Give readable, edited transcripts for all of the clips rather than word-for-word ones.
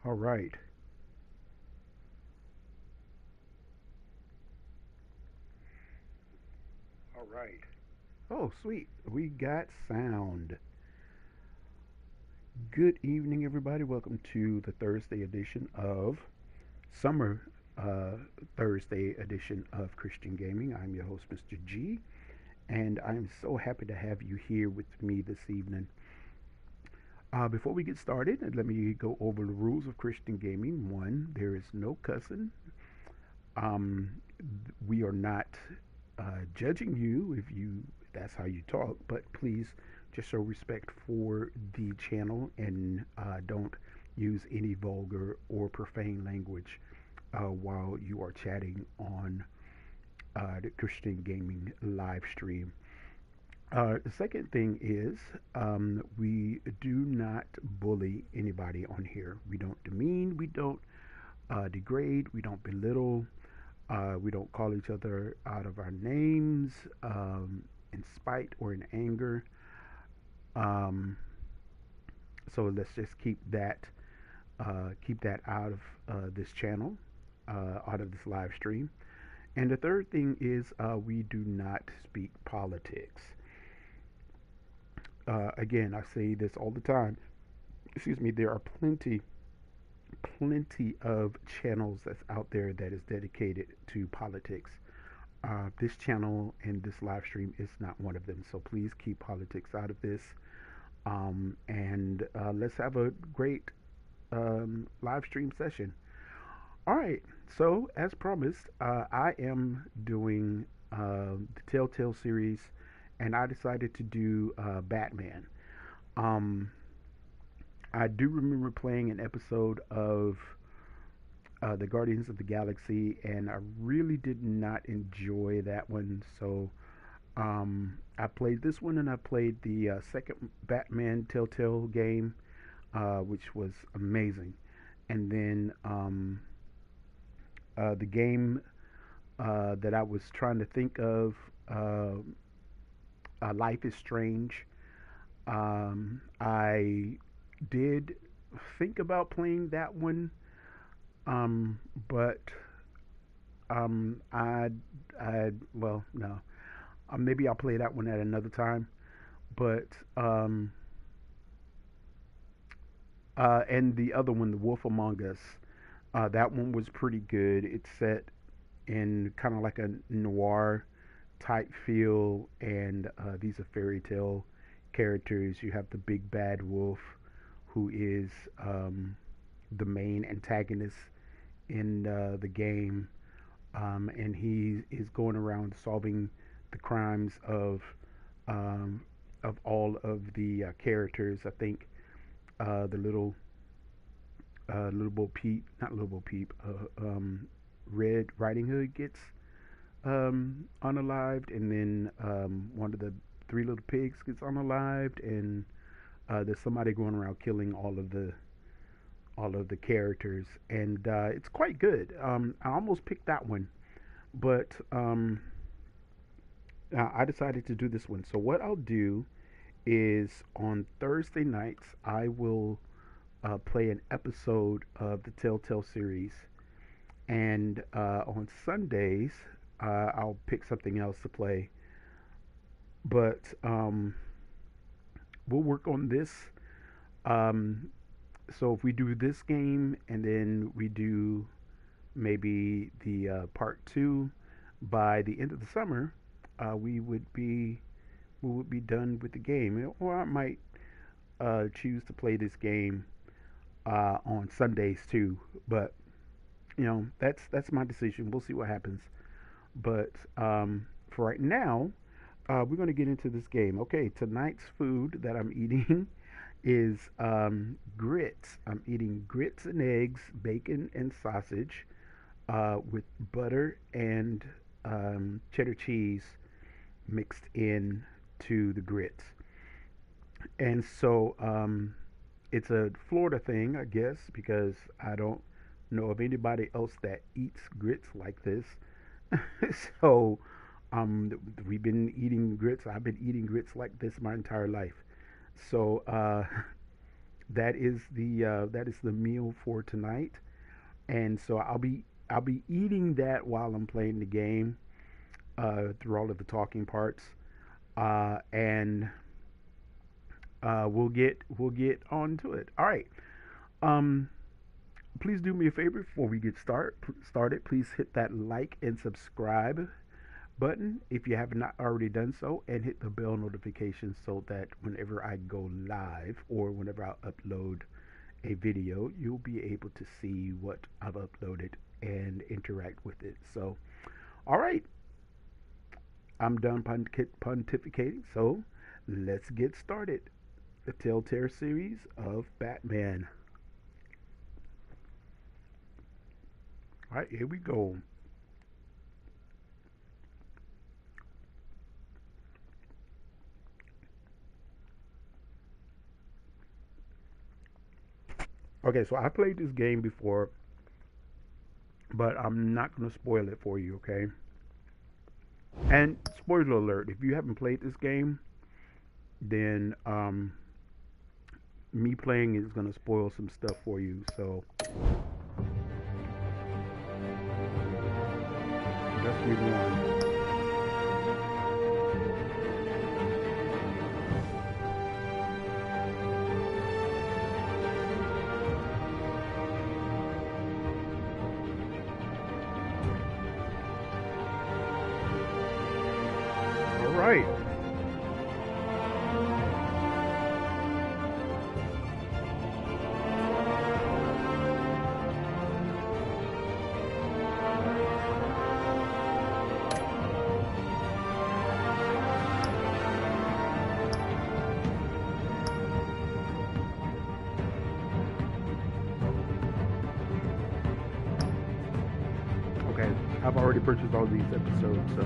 All right. All right. Oh, sweet. We got sound. Good evening, everybody. Welcome to the Thursday edition of Summer uh, Thursday edition of Christian Gaming. I'm your host, Mr. G, and I'm so happy to have you here with me this evening. Before we get started, let me go over the rules of Christian Gaming. One, there is no cussing. Um, we are not judging you if that's how you talk, but please just show respect for the channel and don't use any vulgar or profane language while you are chatting on the Christian Gaming live stream. The second thing is we do not bully anybody on here. We don't demean, we don't degrade, we don't belittle, we don't call each other out of our names in spite or in anger. Um, so let's just keep that out of this channel, out of this live stream. And the third thing is we do not speak politics. Again, I say this all the time. Excuse me. There are plenty of channels that's out there that is dedicated to politics. This channel and this live stream is not one of them. So please keep politics out of this. And let's have a great live stream session. All right. So, as promised, I am doing the Telltale series, and I decided to do Batman. Um, I do remember playing an episode of the Guardians of the Galaxy, and I really did not enjoy that one. So I played this one, and I played the second Batman Telltale game, which was amazing. And then the game that I was trying to think of, Life is Strange. I did think about playing that one, um, but well, no. Maybe I'll play that one at another time. But and the other one, The Wolf Among Us, that one was pretty good. It's set in kind of like a noir type feel, and these are fairy tale characters. You have the big bad wolf, who is the main antagonist in the game, and he is going around solving the crimes um, of all of the characters. I think the little Bo Peep, not little Bo Peep, Red Riding Hood gets unalived, and then one of the three little pigs gets unalived, and there's somebody going around killing all of the characters, and it's quite good. I almost picked that one, but I decided to do this one. So what I'll do is on Thursday nights I will play an episode of the Telltale series, and on Sundays I'll pick something else to play. But we'll work on this. Um, so if we do this game and then we do maybe the part two by the end of the summer, uh, we would be we would be done with the game. Or I might choose to play this game on Sundays too. But that's my decision. We'll see what happens. But for right now, we're going to get into this game. Okay, tonight's food that I'm eating is grits. I'm eating grits and eggs, bacon and sausage, with butter and cheddar cheese mixed in to the grits. And so it's a Florida thing, I guess, because I don't know of anybody else that eats grits like this. So we've been eating grits. I've been eating grits like this my entire life. So that is the meal for tonight. And so I'll be eating that while I'm playing the game through all of the talking parts, and we'll get on to it. All right. Um, Please do me a favor before we get started. Please hit that like and subscribe button if you have not already done so, and hit the bell notification so that whenever I go live or whenever I upload a video, you'll be able to see what I've uploaded and interact with it. So, all right, I'm done pontificating. So, let's get started. The Telltale series of Batman. All right, here we go. Okay, so I played this game before, but I'm not going to spoil it for you, okay? And spoiler alert, if you haven't played this game, then me playing is going to spoil some stuff for you. So let's move on. All right. Okay, I've already purchased all these episodes, so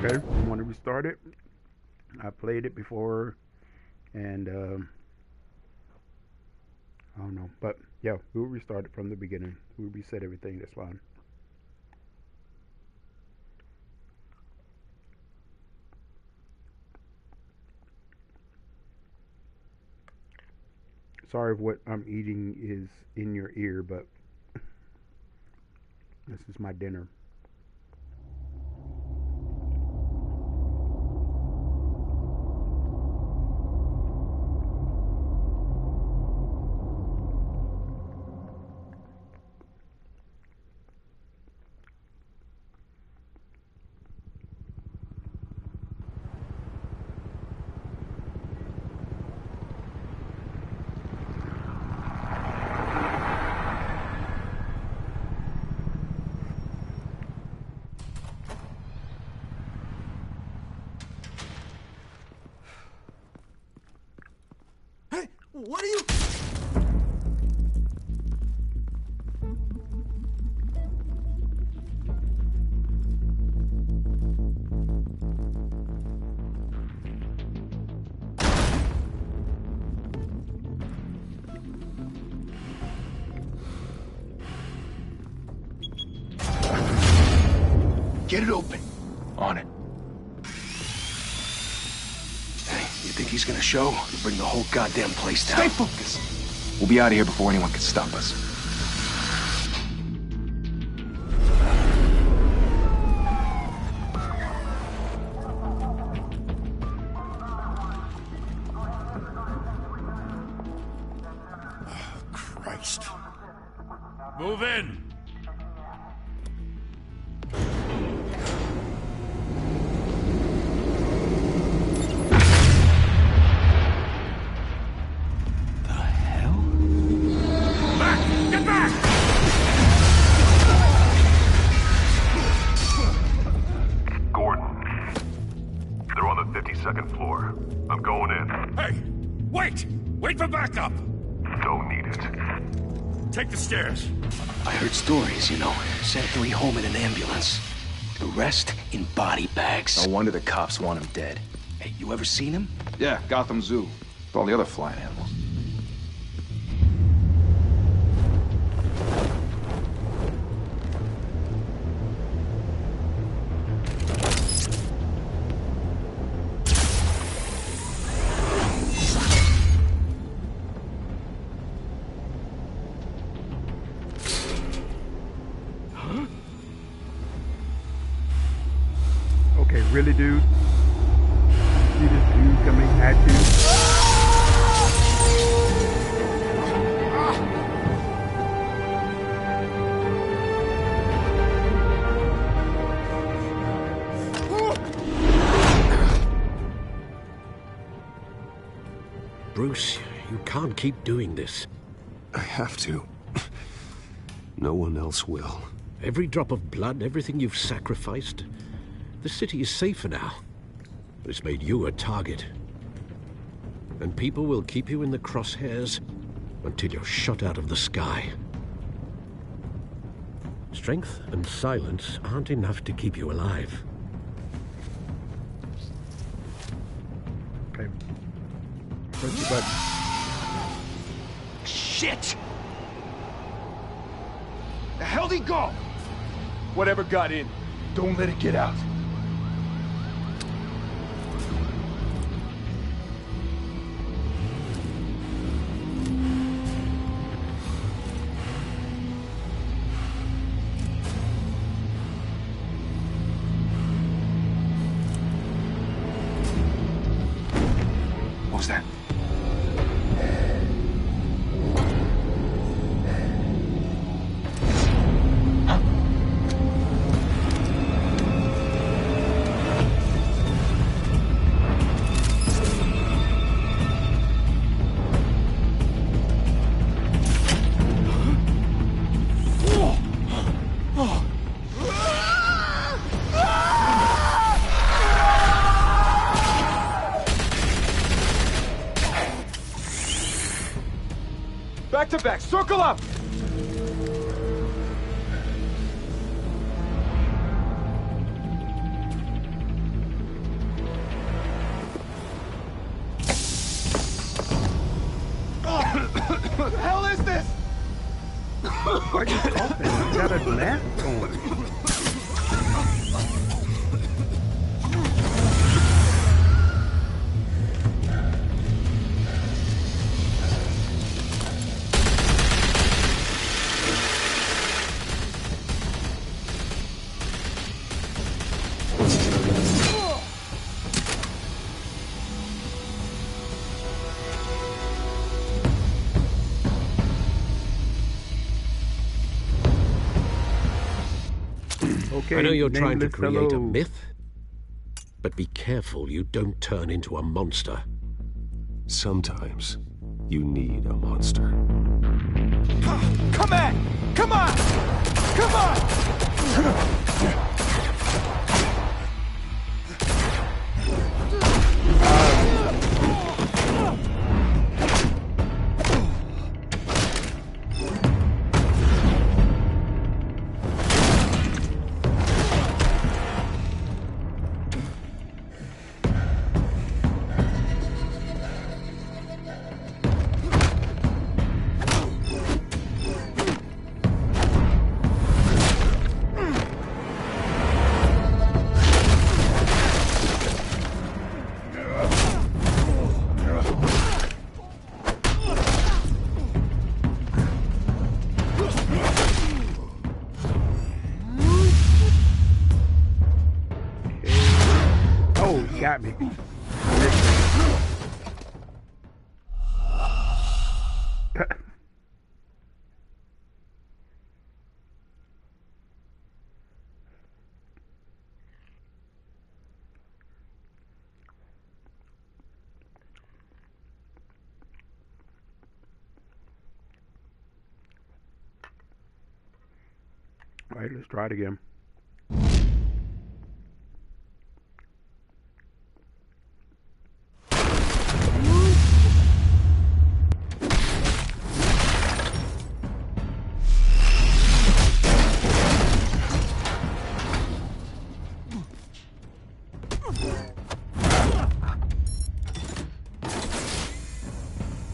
okay. You want to restart it? I played it before, and I don't know, but yeah, we'll restart it from the beginning. We'll reset everything. That's fine. Sorry if what I'm eating is in your ear, but this is my dinner. Hey, what are you... Get it open. On it. Hey, you think he's gonna show? He'll bring the whole goddamn place down. Stay focused. We'll be out of here before anyone can stop us. Christ. Move in! The hell? Back! Get back! Gordon. They're on the 52nd floor. I'm going in. Hey! Wait! Wait for backup! Don't need it. Take the stairs. I heard stories, you know. Sent 3 home in an ambulance. The rest in body bags. No wonder the cops want him dead. Hey, you ever seen him? Yeah, Gotham Zoo. With all the other flying animals. Really, dude? See this dude coming at you? Bruce, you can't keep doing this. I have to. No one else will. Every drop of blood, everything you've sacrificed. The city is safer now. It's made you a target. And people will keep you in the crosshairs until you're shot out of the sky. Strength and silence aren't enough to keep you alive. Okay. Press the button. Shit! The hell'd he go? Whatever got in, don't let it get out. What was that? Back to back, circle up! What the hell is this? Why are you coughing? You got a mask on. Okay, I know you're trying to nameless create a hello. myth, but be careful you don't turn into a monster. Sometimes you need a monster. Come on! Come on! Come on! Oh, you got me. All right, let's try it again.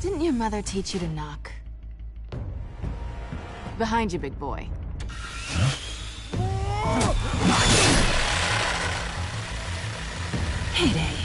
Didn't your mother teach you to knock? Behind you, big boy. Heyday.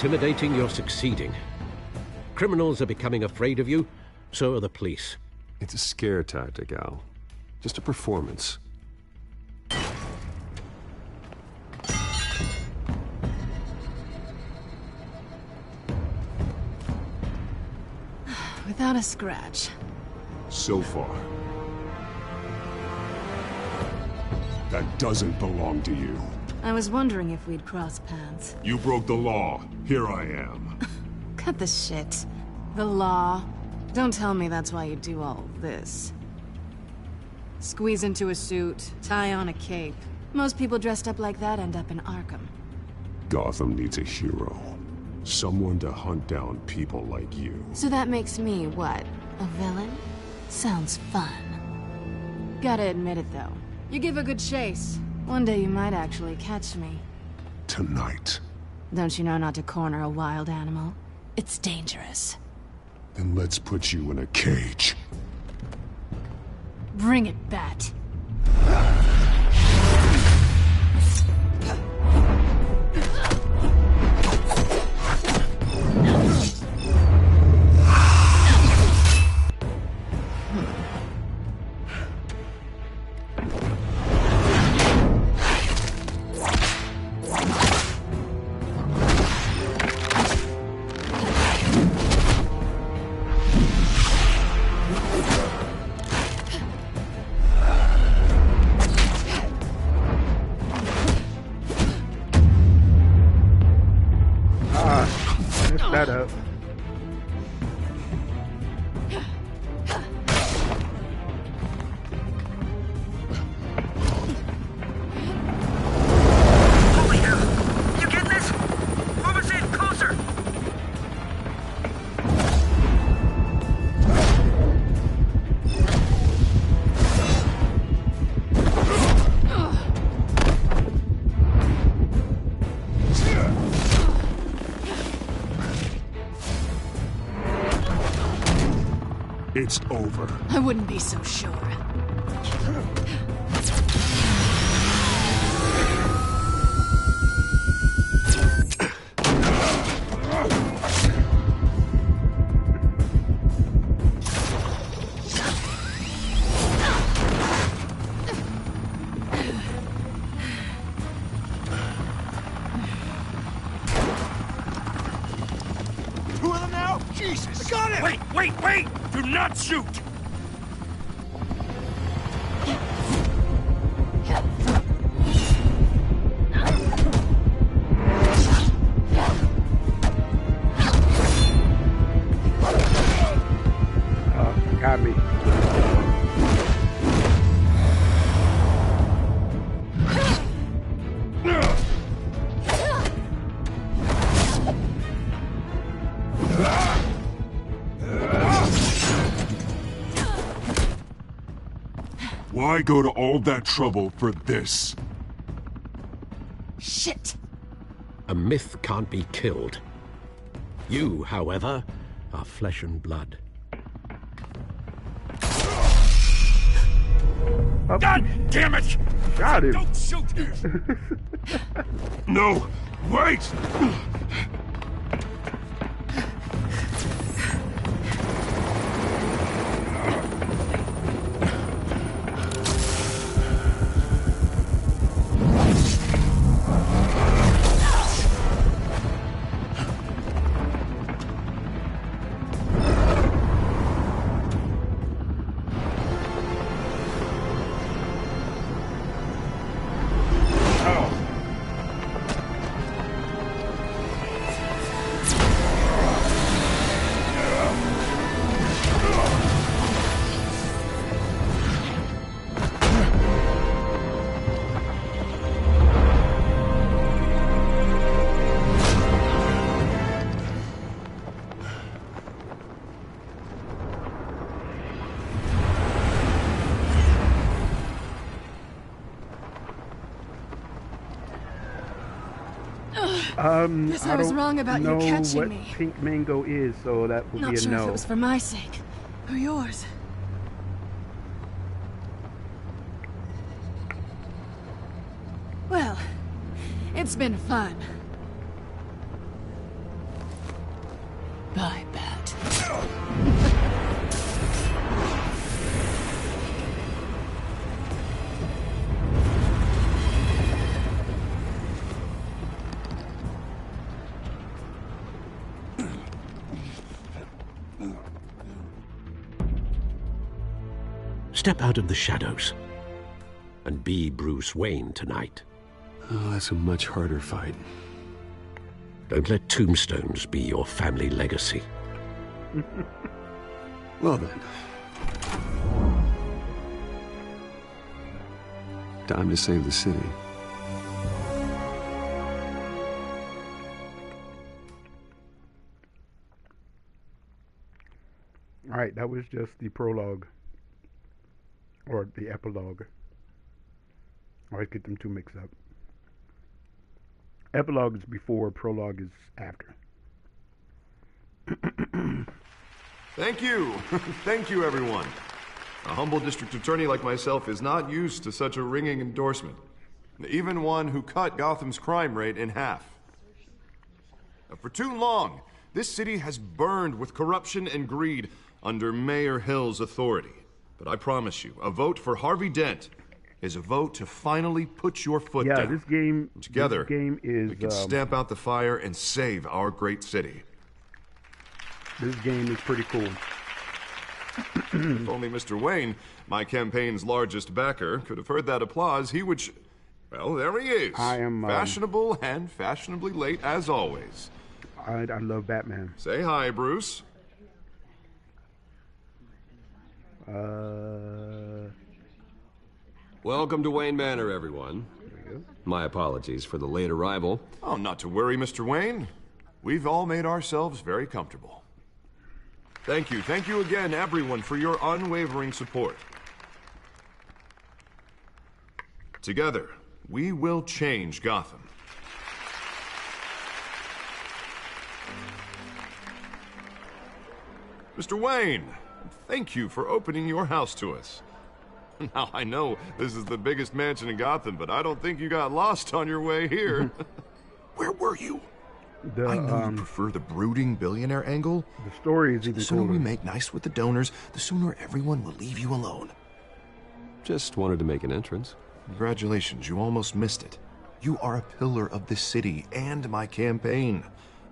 intimidating, you're succeeding. Criminals are becoming afraid of you, so are the police. It's a scare tactic, Al. Just a performance. Without a scratch. So far. That doesn't belong to you. I was wondering if we'd cross paths. You broke the law. Here I am. Cut the shit. The law. Don't tell me that's why you do all this. Squeeze into a suit, tie on a cape. Most people dressed up like that end up in Arkham. Gotham needs a hero. Someone to hunt down people like you. So that makes me, what, a villain? Sounds fun. Gotta admit it, though. You give a good chase. One day you might actually catch me. Tonight. Don't you know not to corner a wild animal? It's dangerous. Then let's put you in a cage. Bring it, Bat. That up. Holy hell! You getting this? Move us in, closer! It's over. I wouldn't be so sure. Two of them now? Jesus! I got him! Wait! Do not shoot! Got me. Why go to all that trouble for this? Shit! A myth can't be killed. You, however, are flesh and blood. God damn it! Got him. Don't shoot! No! Wait! Guess I was wrong about you know catching what me. pink mango is, so that would Not be a sure if no. it was for my sake or yours. Well, it's been fun. Bye, Bat. Step out of the shadows and be Bruce Wayne tonight. Oh, that's a much harder fight. Don't let tombstones be your family legacy. Well then. Time to save the city. All right, that was just the prologue. Or the epilogue. I always get them two mixed up. Epilogue is before, prologue is after. Thank you. Thank you, everyone. A humble district attorney like myself is not used to such a ringing endorsement. Even one who cut Gotham's crime rate in half. For too long, this city has burned with corruption and greed under Mayor Hill's authority. But I promise you, a vote for Harvey Dent is a vote to finally put your foot down. Yeah, this game. Together, this game is, we can stamp out the fire and save our great city. This game is pretty cool. If only Mr. Wayne, my campaign's largest backer, could have heard that applause, he would. Well, there he is. I am fashionable and fashionably late as always. I love Batman. Say hi, Bruce. Welcome to Wayne Manor, everyone. My apologies for the late arrival. Oh, not to worry, Mr. Wayne. We've all made ourselves very comfortable. Thank you again, everyone, for your unwavering support. Together, we will change Gotham. Mr. Wayne, thank you for opening your house to us. Now, I know this is the biggest mansion in Gotham, but I don't think you got lost on your way here. Where were you? I know you prefer the brooding billionaire angle. The story is even The sooner cooler. we make nice with the donors, the sooner everyone will leave you alone. Just wanted to make an entrance. Congratulations, you almost missed it. You are a pillar of this city and my campaign.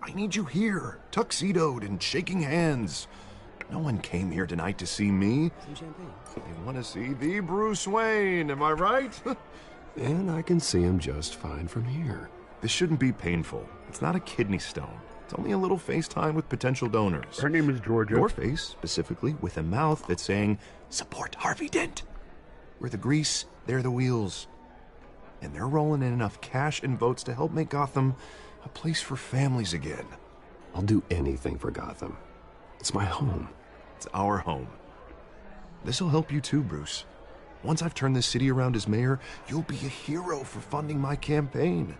I need you here, tuxedoed and shaking hands. No one came here tonight to see me. Some champagne. They want to see the Bruce Wayne, am I right? And I can see him just fine from here. This shouldn't be painful. It's not a kidney stone. It's only a little FaceTime with potential donors. Her name is Georgia. Your face, specifically, with a mouth that's saying, support Harvey Dent. We're the grease, they're the wheels. And they're rolling in enough cash and votes to help make Gotham a place for families again. I'll do anything for Gotham. It's my home. It's our home. This'll help you too, Bruce. Once I've turned this city around as mayor, you'll be a hero for funding my campaign.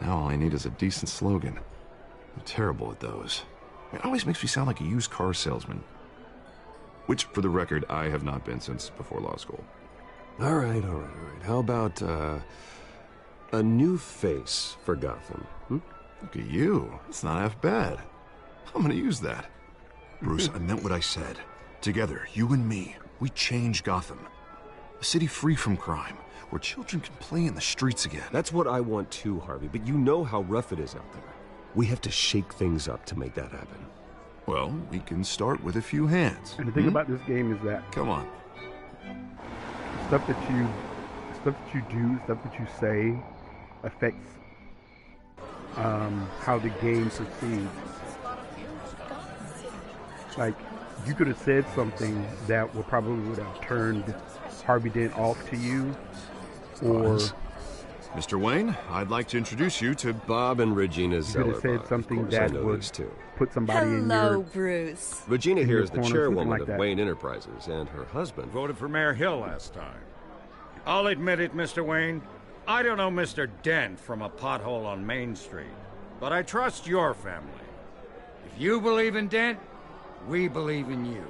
Now all I need is a decent slogan. I'm terrible at those. It always makes me sound like a used car salesman. Which, for the record, I have not been since before law school. All right. How about, a new face for Gotham? Look at you. It's not half bad. I'm gonna use that. Bruce, I meant what I said. Together, you and me, we change Gotham. A city free from crime, where children can play in the streets again. That's what I want too, Harvey, but you know how rough it is out there. We have to shake things up to make that happen. Well, we can start with a few hands. And the thing about this game is that Come on. stuff that you do, stuff that you say, affects how the game proceeds. Like, you could have said something that would have turned Harvey Dent off to you, or Mr. Wayne, I'd like to introduce you to Bob and Regina you could have said Zellerbach. something Of course, I that know would these two. put somebody in Hello, your Bruce. Regina in here your is the corner, something chairwoman like of that. Wayne Enterprises, and her husband. Voted for Mayor Hill last time. I'll admit it, Mr. Wayne. I don't know Mr. Dent from a pothole on Main Street, but I trust your family. If you believe in Dent, we believe in you.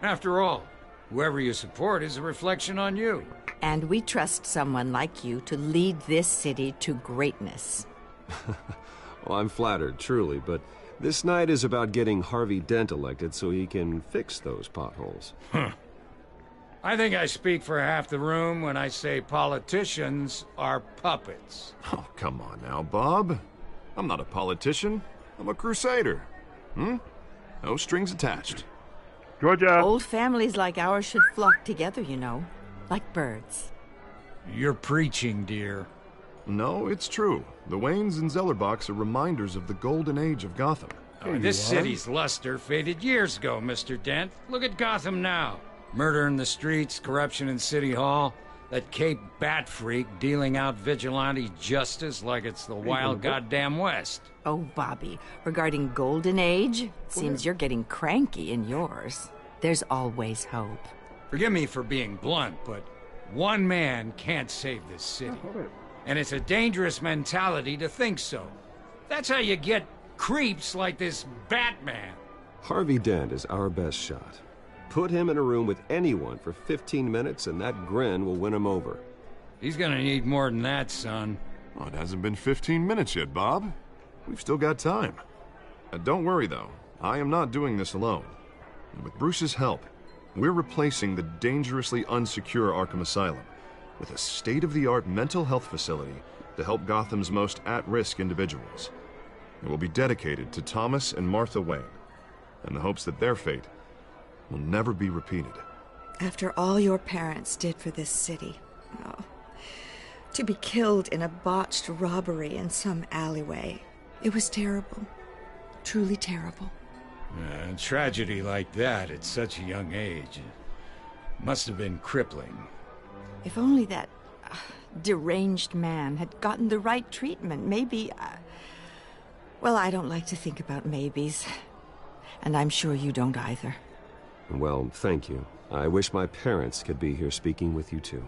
After all, whoever you support is a reflection on you. And we trust someone like you to lead this city to greatness. Well, I'm flattered, truly, but This night is about getting Harvey Dent elected so he can fix those potholes. I think I speak for half the room when I say politicians are puppets. Oh, come on now, Bob. I'm not a politician. I'm a crusader. No strings attached. Georgia. Old families like ours should flock together, you know. Like birds. You're preaching, dear. No, it's true. The Waynes and Zellerbachs are reminders of the golden age of Gotham. This city's luster faded years ago, Mr. Dent. Look at Gotham now. Murder in the streets, corruption in City Hall, that Cape Bat freak dealing out vigilante justice like it's the wild goddamn West. Oh, Bobby, regarding Golden Age, seems you're getting cranky in yours. There's always hope. Forgive me for being blunt, but one man can't save this city. And it's a dangerous mentality to think so. That's how you get creeps like this Batman. Harvey Dent is our best shot. Put him in a room with anyone for 15 minutes and that grin will win him over. He's gonna need more than that, son. Oh, it hasn't been 15 minutes yet, Bob. We've still got time. Don't worry, though. I am not doing this alone. And with Bruce's help, we're replacing the dangerously unsecure Arkham Asylum with a state-of-the-art mental health facility to help Gotham's most at-risk individuals. It will be dedicated to Thomas and Martha Wayne, in the hopes that their fate will never be repeated. After all your parents did for this city, to be killed in a botched robbery in some alleyway, it was terrible. Truly terrible. A tragedy like that at such a young age must have been crippling. If only that deranged man had gotten the right treatment, maybe... well, I don't like to think about maybes. And I'm sure you don't either. Well, thank you. I wish my parents could be here speaking with you too.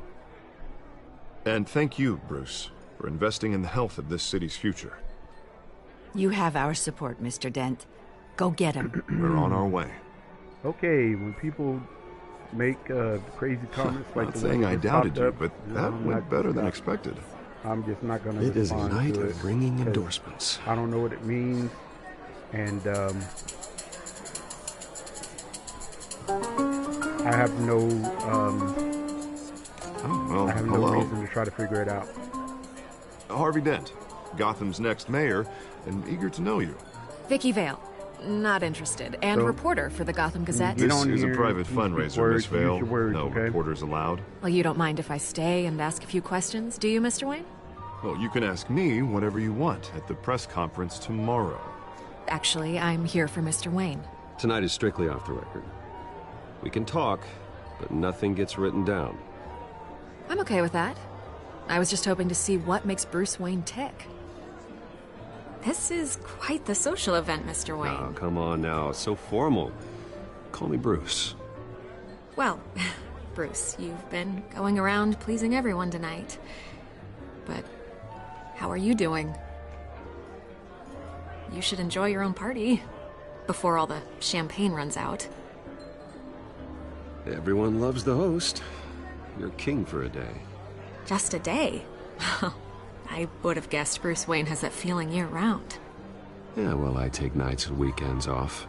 And thank you, Bruce, for investing in the health of this city's future. You have our support, Mr. Dent. Go get him. We're on our way. Okay, when people make crazy comments like Not the saying one I that doubted popped you, up, but that went better than expected. I'm just not going to It is a respond night to of ringing endorsements. I don't know what it means, and I have no I have no reason to try to figure it out. Harvey Dent, Gotham's next mayor, and eager to know you. Vicky Vale, not interested, and reporter for the Gotham Gazette. This is a private fundraiser, Miss Vale. No reporters allowed. Well, you don't mind if I stay and ask a few questions, do you, Mr. Wayne? Well, you can ask me whatever you want at the press conference tomorrow. Actually, I'm here for Mr. Wayne. Tonight is strictly off the record. We can talk, but nothing gets written down. I'm okay with that. I was just hoping to see what makes Bruce Wayne tick. This is quite the social event, Mr. Wayne. Oh, come on now. It's so formal. Call me Bruce. Well, Bruce, you've been going around pleasing everyone tonight. But how are you doing? You should enjoy your own party before all the champagne runs out. Everyone loves the host. You're king for a day. Just a day? I would have guessed Bruce Wayne has that feeling year-round. Yeah, well, I take nights and weekends off.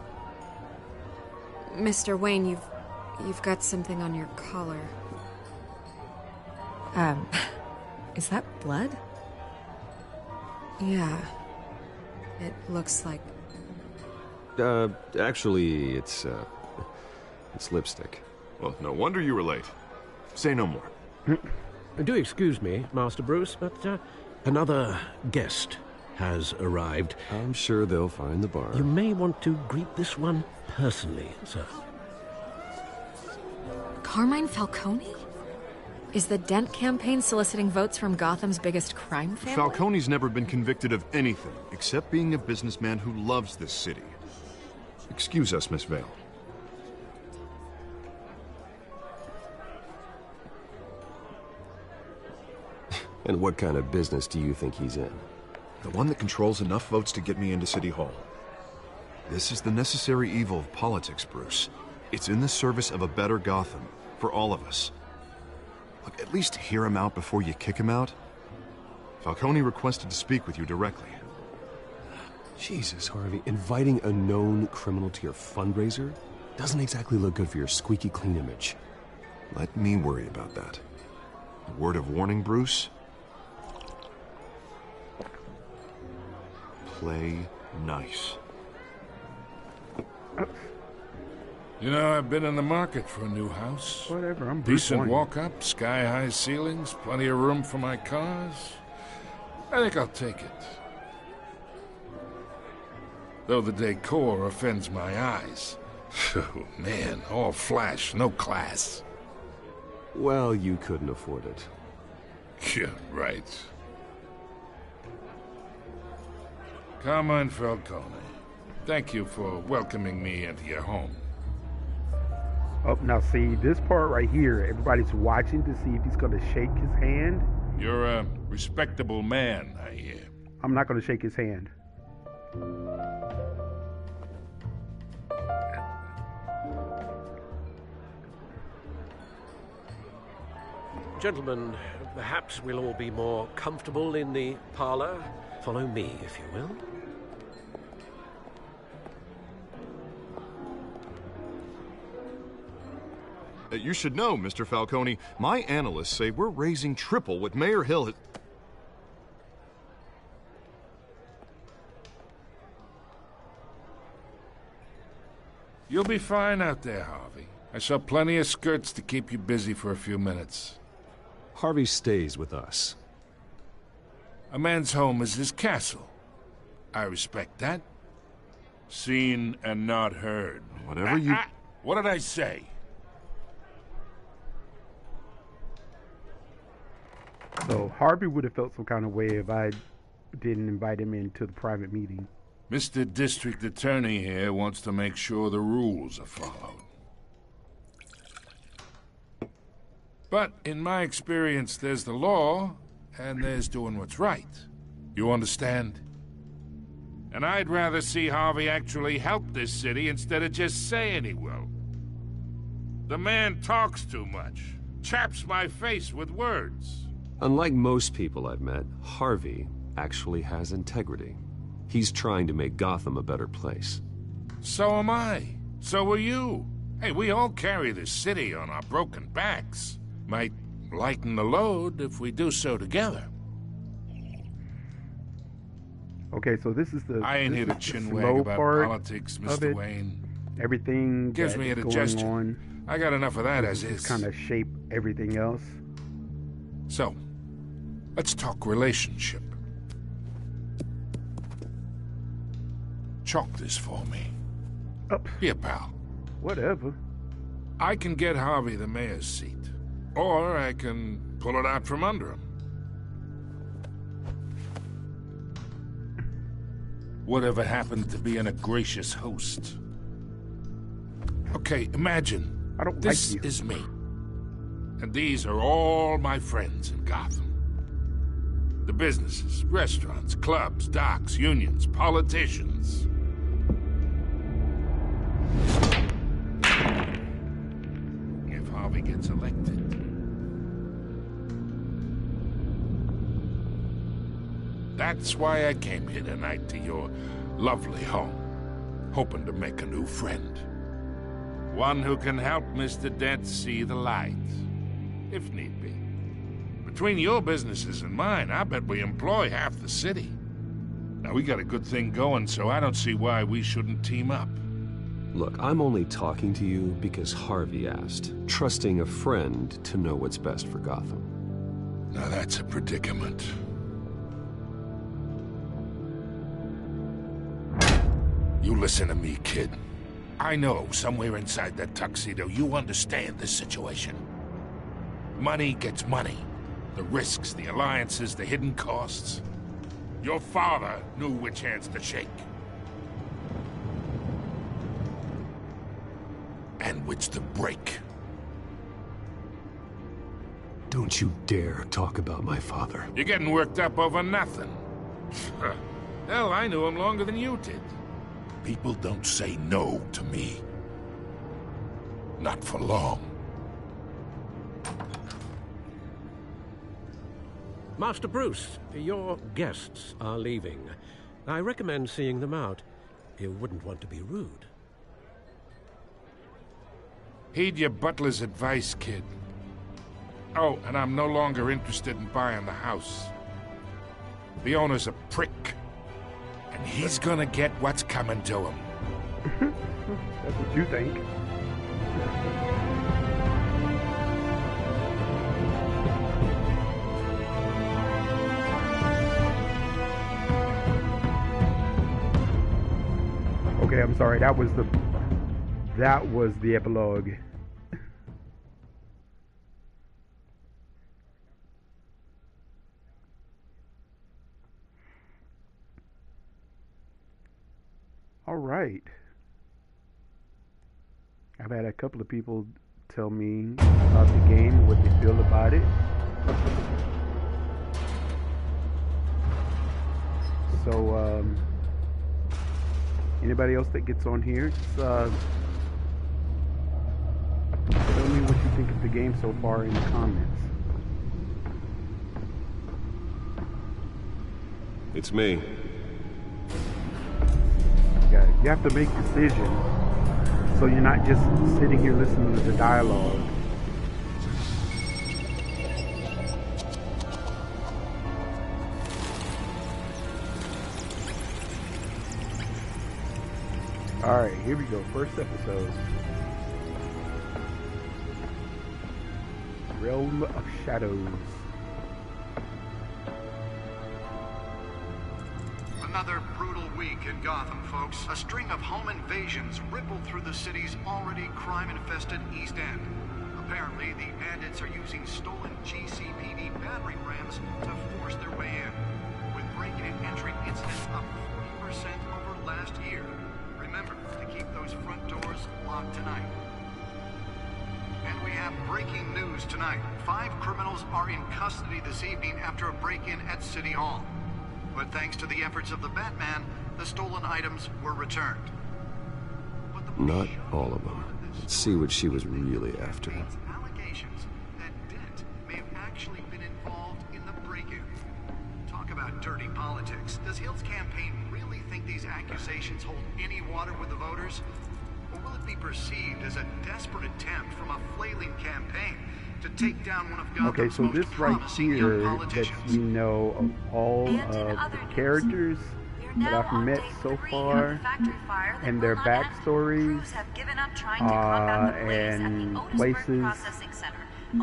Mr. Wayne, you've got something on your collar. Is that blood? Yeah. It looks like... Actually, it's lipstick. Well, no wonder you were late. Say no more. Do excuse me, Master Bruce, but another guest has arrived. I'm sure they'll find the bar. You may want to greet this one personally, sir. Carmine Falcone? Is the Dent campaign soliciting votes from Gotham's biggest crime family? Falcone's never been convicted of anything except being a businessman who loves this city. Excuse us, Miss Vale. And what kind of business do you think he's in? The one that controls enough votes to get me into City Hall. This is the necessary evil of politics, Bruce. It's in the service of a better Gotham, for all of us. Look, at least hear him out before you kick him out. Falcone requested to speak with you directly. Jesus, Harvey, inviting a known criminal to your fundraiser doesn't exactly look good for your squeaky clean image. Let me worry about that. A word of warning, Bruce? Play nice. You know, I've been in the market for a new house. Whatever, I'm Bruce Decent Wayne. walk-up, sky-high ceilings, plenty of room for my cars. I think I'll take it. Though the decor offends my eyes. Oh, man, all flash, no class. Well, you couldn't afford it. Yeah, right. Carmine Falcone, thank you for welcoming me into your home. Oh, now see, this part right here, everybody's watching to see if he's going to shake his hand. You're a respectable man, I hear. I'm not going to shake his hand. Gentlemen, perhaps we'll all be more comfortable in the parlor. Follow me, if you will. You should know, Mr. Falcone, my analysts say we're raising triple what Mayor Hill has... You'll be fine out there, Harvey. I saw plenty of skirts to keep you busy for a few minutes. Harvey stays with us. A man's home is his castle. I respect that. Seen and not heard. Whatever you... What did I say? So Harvey would have felt some kind of way if I didn't invite him into the private meeting. Mr. District Attorney here wants to make sure the rules are followed. But in my experience, there's the law, and there's doing what's right. You understand? And I'd rather see Harvey actually help this city instead of just saying he will. The man talks too much, chaps my face with words. Unlike most people I've met, Harvey actually has integrity. He's trying to make Gotham a better place. So am I. So are you. Hey, we all carry this city on our broken backs. Might lighten the load if we do so together. Okay, so this is the I ain't here to chinwag about politics, Mr. Wayne. Everything gives me a digestion. I got enough of that as is. Kind of shape everything else. So, let's talk relationship. Chalk this for me. Here, pal. Whatever. I can get Harvey the mayor's seat, or I can pull it out from under him. Whatever happened to being a gracious host? Okay, imagine. This is me. And these are all my friends in Gotham. The businesses, restaurants, clubs, docks, unions, politicians. If Harvey gets elected. That's why I came here tonight to your lovely home, hoping to make a new friend. One who can help Mr. Dent see the light, if need be. Between your businesses and mine, I bet we employ half the city. Now, we got a good thing going, so I don't see why we shouldn't team up. Look, I'm only talking to you because Harvey asked, trusting a friend to know what's best for Gotham. Now that's a predicament. You listen to me, kid. I know somewhere inside that tuxedo you understand this situation. Money gets money. The risks, the alliances, the hidden costs. Your father knew which hands to shake. And which to break. Don't you dare talk about my father. You're getting worked up over nothing. Hell, I knew him longer than you did. People don't say no to me. Not for long. Master Bruce, your guests are leaving. I recommend seeing them out. You wouldn't want to be rude. Heed your butler's advice, kid. Oh, and I'm no longer interested in buying the house. The owner's a prick. And he's gonna get what's coming to him. That's what you think. Okay, I'm sorry. That was the epilogue. All right. I've had a couple of people tell me about the game, what they feel about it. So, anybody else that gets on here, just tell me what you think of the game so far in the comments. It's me. Yeah, you have to make decisions, so you're not just sitting here listening to the dialogue. Alright, here we go. First episode. Realm of Shadows. Another brutal week in Gotham, folks. A string of home invasions rippled through the city's already crime-infested East End. Apparently, the bandits are using stolen GCPD battering rams to force their way in, with break-in and entry incidents up 40% over last year. Remember to keep those front doors locked tonight. And we have breaking news tonight. 5 criminals are in custody this evening after a break-in at City Hall. But thanks to the efforts of the Batman, the stolen items were returned. Not all of them. Let's see what she was really after. Allegations that Dent may have actually been involved in the break-in. Talk about dirty politics. Does Hill's campaign really think these accusations hold any water with the voters? Or will it be perceived as a desperate attempt from a flailing campaign to take down one of Gotham's Okay, so this right here lets me know of all of the characters that I've met so far and their backstories and places.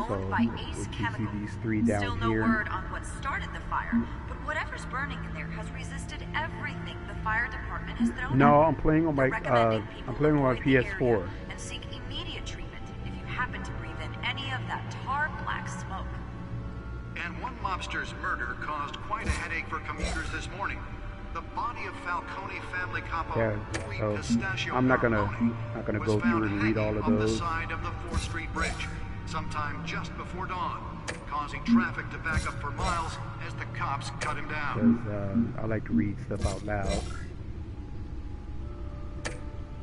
So you see these 3 down Still no here. word on what started the fire, but whatever's burning in there has resisted everything the fire department has thrown No, at it. I'm playing on my PS4. And seek immediate treatment if you happen to breathe in any of that tar black smoke. And one mobster's murder caused quite a headache for commuters this morning. The body of Falcone family capo Yeah, so I'm not gonna go through and read all of on the those. side of the 4th Street Bridge, sometime just before dawn, causing traffic to back up for miles as the cops cut him down. Because I like to read stuff out loud.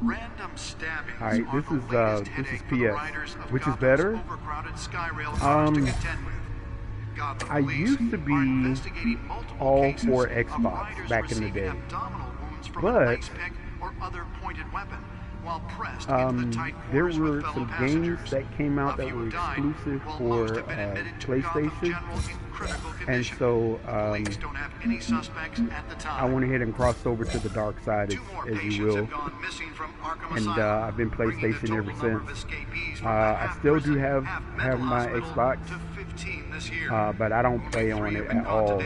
Random stabbings. All right, this is PS, which is better. I used to be all for Xbox back in the day, but there were some games that came out that were exclusive for PlayStation, and so I went ahead and crossed over to the dark side, as you will, and I've been PlayStation ever since. I still do have my Xbox, but I don't play on it at all.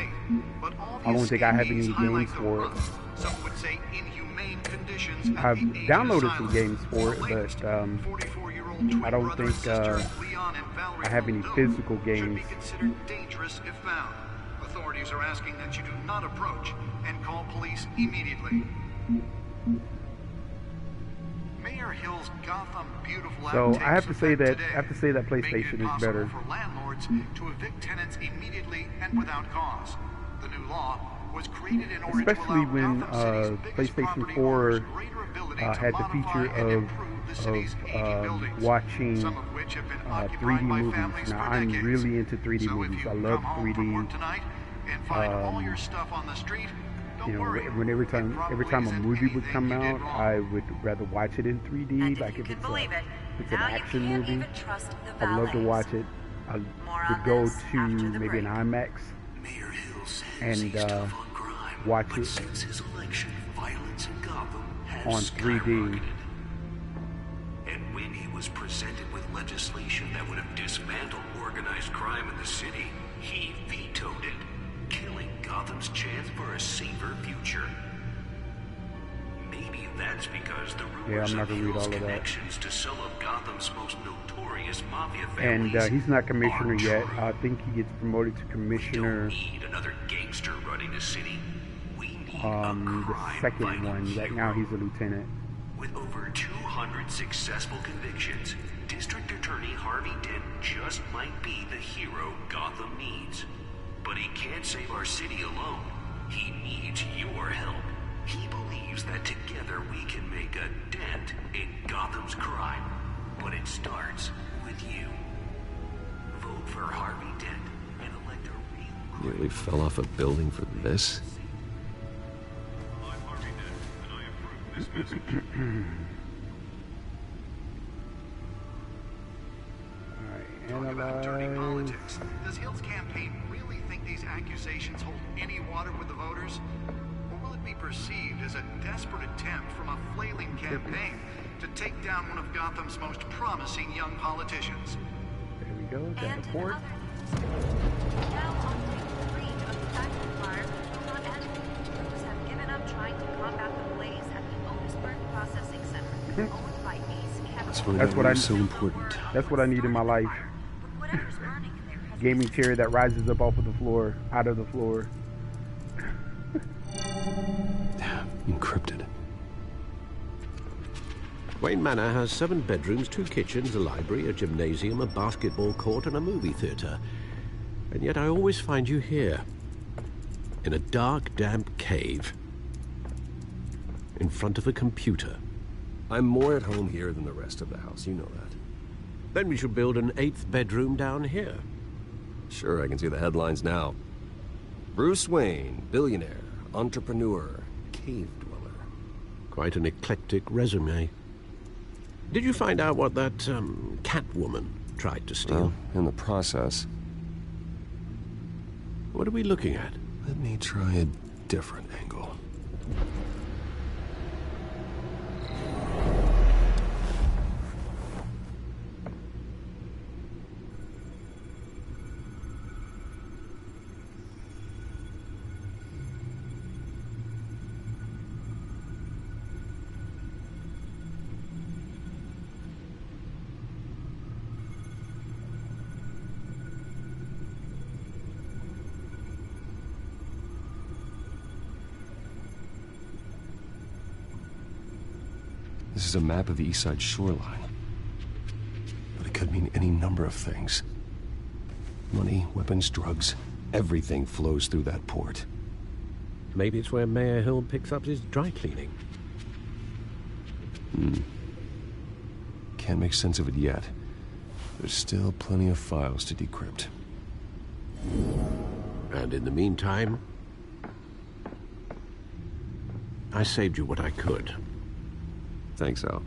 I don't think I have any games for it. I've downloaded some games for it, but I don't think I have any physical games. Authorities are asking that you do not approach and call police immediately. Mayor Hill's Gotham Beautiful So I have to say that today PlayStation is better. for landlords to evict tenants immediately and without cause. The new law was created in order Especially to when allow Gotham City's biggest PlayStation property 4 owners greater ability to had the modify feature and of improve the city's aging buildings, watching some of which have been 3D occupied by movies. families Now for I'm decades. really into 3D So if movies. you I love come home from 3D. work tonight and find all your stuff on the street, You know, when every time a movie would come out, I would rather watch it in 3D. Like if it's an action movie, I'd love to watch it. I would go to maybe an IMAX and watch it on 3D. And when he was presented with legislation that would have dismantled organized crime in the city, he vetoed it, killing Gotham's chance for a safer future. Maybe that's because the rumors of Hill's connections to some of Gotham's most notorious mafia families. And he's not commissioner yet. I think he gets promoted to commissioner. We don't need another gangster running the city. We need The second one. Right now he's a lieutenant. With over 200 successful convictions, District Attorney Harvey Dent just might be the hero Gotham needs. But he can't save our city alone. He needs your help. He believes that together we can make a dent in Gotham's crime. But it starts with you. Vote for Harvey Dent and elect a real... Nearly fell off a building for this? I'm Harvey Dent, and I approve this message. Talk about dirty politics. Does Hill's campaign really think these accusations hold any water with the voters? Or will it be perceived as a desperate attempt from a flailing campaign to take down one of Gotham's most promising young politicians? There we go, got the port. Now on day 3 of the factory fire, will not end. Crews have given up trying to combat the blaze at the Otisburg Processing Center, owned by Ace Chemical. That's what so important. That's what I need in my life. Gaming chair that rises up off of the floor, out of the floor. Encrypted. Wayne Manor has 7 bedrooms, 2 kitchens, a library, a gymnasium, a basketball court, and a movie theater. And yet I always find you here, in a dark, damp cave, in front of a computer. I'm more at home here than the rest of the house, you know that. Then we should build an 8th bedroom down here. Sure, I can see the headlines now. Bruce Wayne, billionaire, entrepreneur, cave dweller. Quite an eclectic resume. Did you find out what that, Catwoman tried to steal? Well, in the process. What are we looking at? Let me try a different angle. This is a map of the East Side shoreline. But it could mean any number of things. Money, weapons, drugs, everything flows through that port. Maybe it's where Mayor Hill picks up his dry cleaning. Can't make sense of it yet. There's still plenty of files to decrypt. And in the meantime, I saved you what I could. Thanks, Al.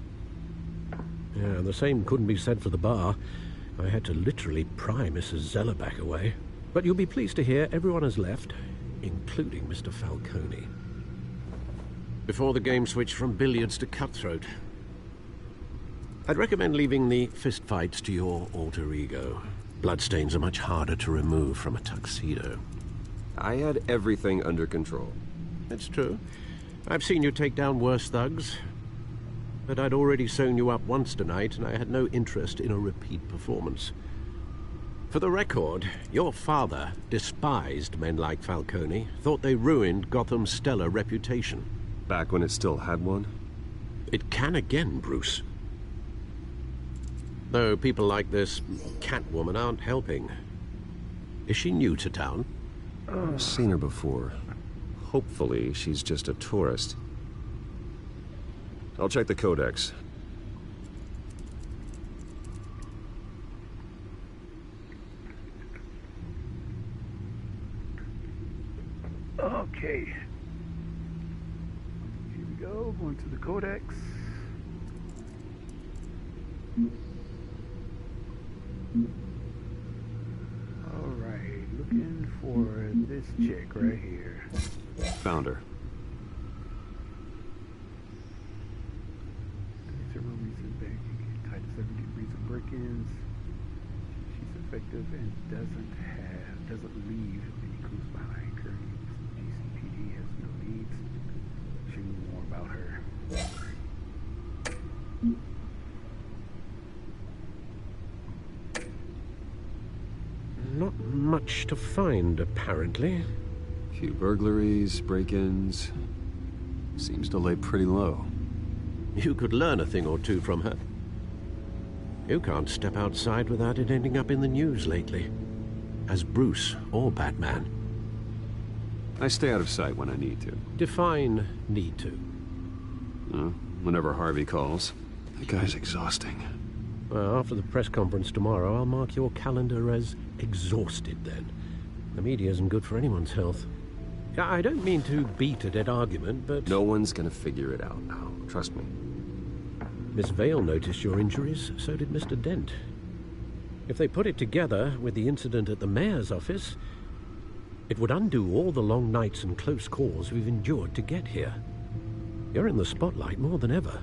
Yeah, the same couldn't be said for the bar. I had to literally pry Mrs. Zellerback away. But you'll be pleased to hear everyone has left, including Mr. Falcone. Before the game switched from billiards to cutthroat. I'd recommend leaving the fistfights to your alter ego. Bloodstains are much harder to remove from a tuxedo. I had everything under control. It's true. I've seen you take down worse thugs. But I'd already sewn you up once tonight, and I had no interest in a repeat performance. For the record, your father despised men like Falcone, thought they ruined Gotham's stellar reputation. Back when it still had one? It can again, Bruce. Though people like this Catwoman aren't helping. Is she new to town? I've seen her before. Hopefully, she's just a tourist. I'll check the codex. Okay. Going to the codex. Alright, looking for this chick right here. Found her. Several recent banking tied to 70 recent break-ins. She's effective and doesn't leave any clues behind. Currently, GCPD has no leads. Should know more about her. Not much to find, apparently. Few burglaries, break-ins. Seems to lay pretty low. You could learn a thing or two from her. You can't step outside without it ending up in the news lately. As Bruce or Batman. I stay out of sight when I need to. Define need to. Whenever Harvey calls. That guy's exhausting. Well, after the press conference tomorrow, I'll mark your calendar as exhausted then. The media isn't good for anyone's health. I don't mean to beat a dead argument, but... No one's gonna figure it out now. Trust me. Miss Vale noticed your injuries, so did Mr. Dent. If they put it together with the incident at the mayor's office, it would undo all the long nights and close calls we've endured to get here. You're in the spotlight more than ever.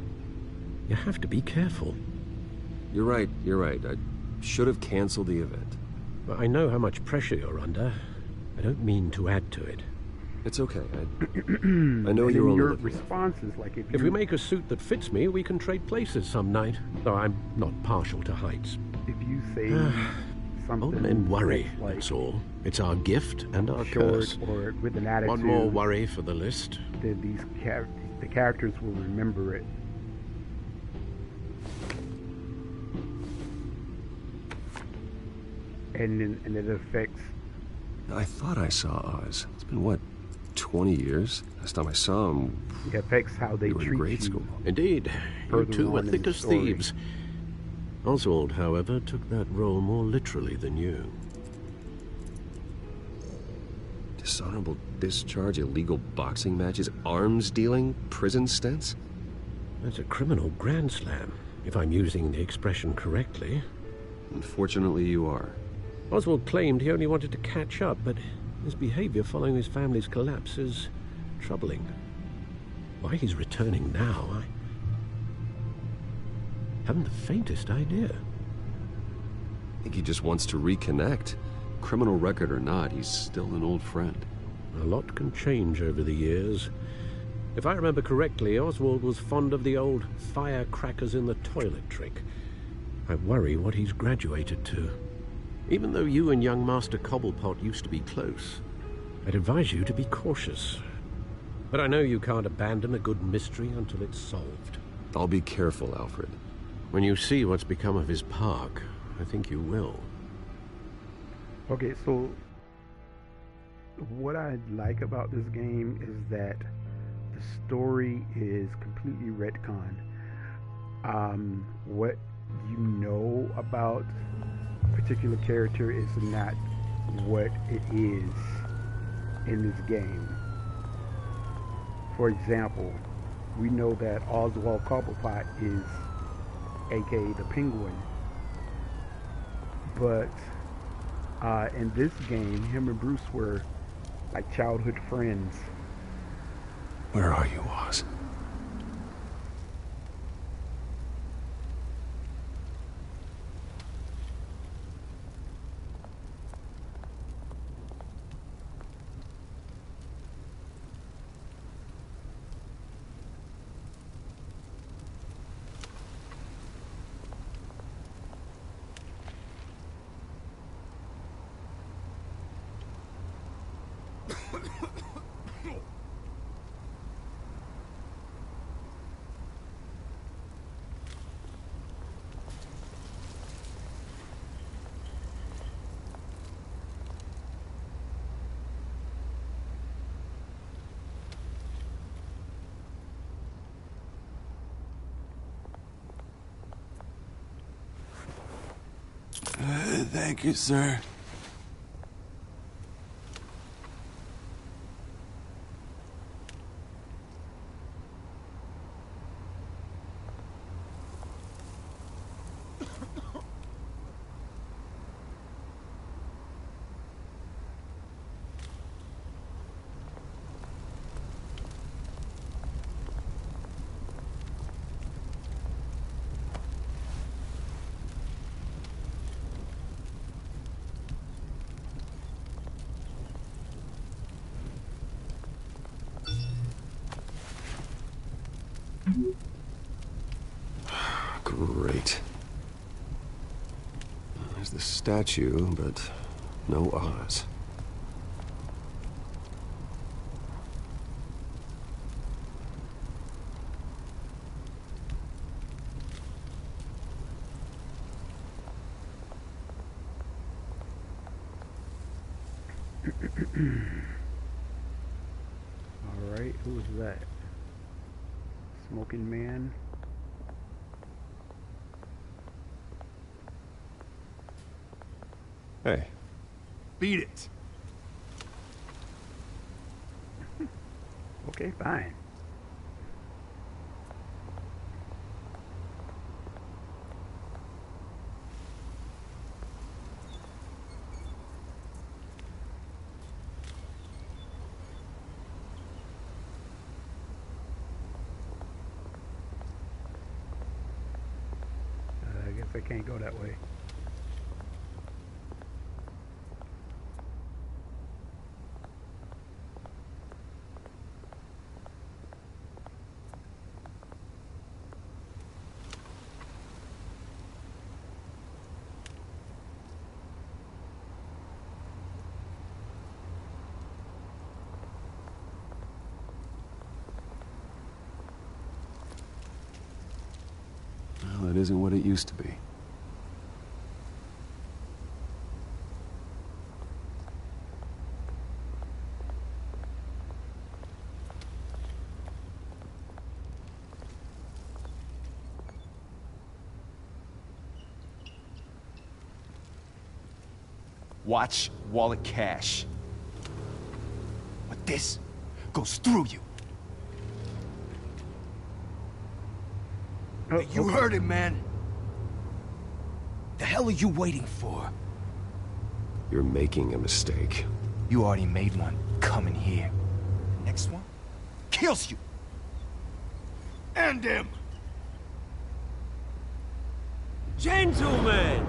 You have to be careful. You're right. I should have canceled the event. But I know how much pressure you're under. I don't mean to add to it. It's okay. I know you're only your looking response is like if we make a suit that fits me, we can trade places some night. Though I'm not partial to heights. If you say something... Old men worry, like that's all. It's our gift and our short curse. Or with an attitude... One more worry for the list. The characters will remember it. And it affects... I thought I saw Oz. It's been, what, 20 years? Last time I saw him... It affects how they we were treat in grade you. school. Indeed. You two were on in thick the as story. thieves. Oswald, however, took that role more literally than you. Dishonorable discharge, illegal boxing matches, arms dealing, prison stints? That's a criminal grand slam, if I'm using the expression correctly. Unfortunately, you are. Oswald claimed he only wanted to catch up, but his behavior following his family's collapse is troubling. Why he's returning now, I haven't the faintest idea. I think he just wants to reconnect. Criminal record or not, he's still an old friend. A lot can change over the years. If I remember correctly, Oswald was fond of the old firecrackers in the toilet trick. I worry what he's graduated to. Even though you and young Master Cobblepot used to be close, I'd advise you to be cautious. But I know you can't abandon a good mystery until it's solved. I'll be careful, Alfred. When you see what's become of his park, I think you will. Okay, so what I like about this game is that the story is completely retconned. What you know about a particular character is not what it is in this game. For example, we know that Oswald Cobblepot is aka the Penguin, but in this game, him and Bruce were like childhood friends. Where are you, Oz? Thank you, sir. Great. There's the statue, but no Oz. Alright, who's that? Smoking man. Hey. Beat it. Okay, fine. I guess I can't go that way. Well, it isn't what it used to be. Watch wallet cash. But this goes through you. Oh, You okay. heard it, man. The hell are you waiting for? You're making a mistake. You already made one coming here. Next one kills you. And him. Gentlemen!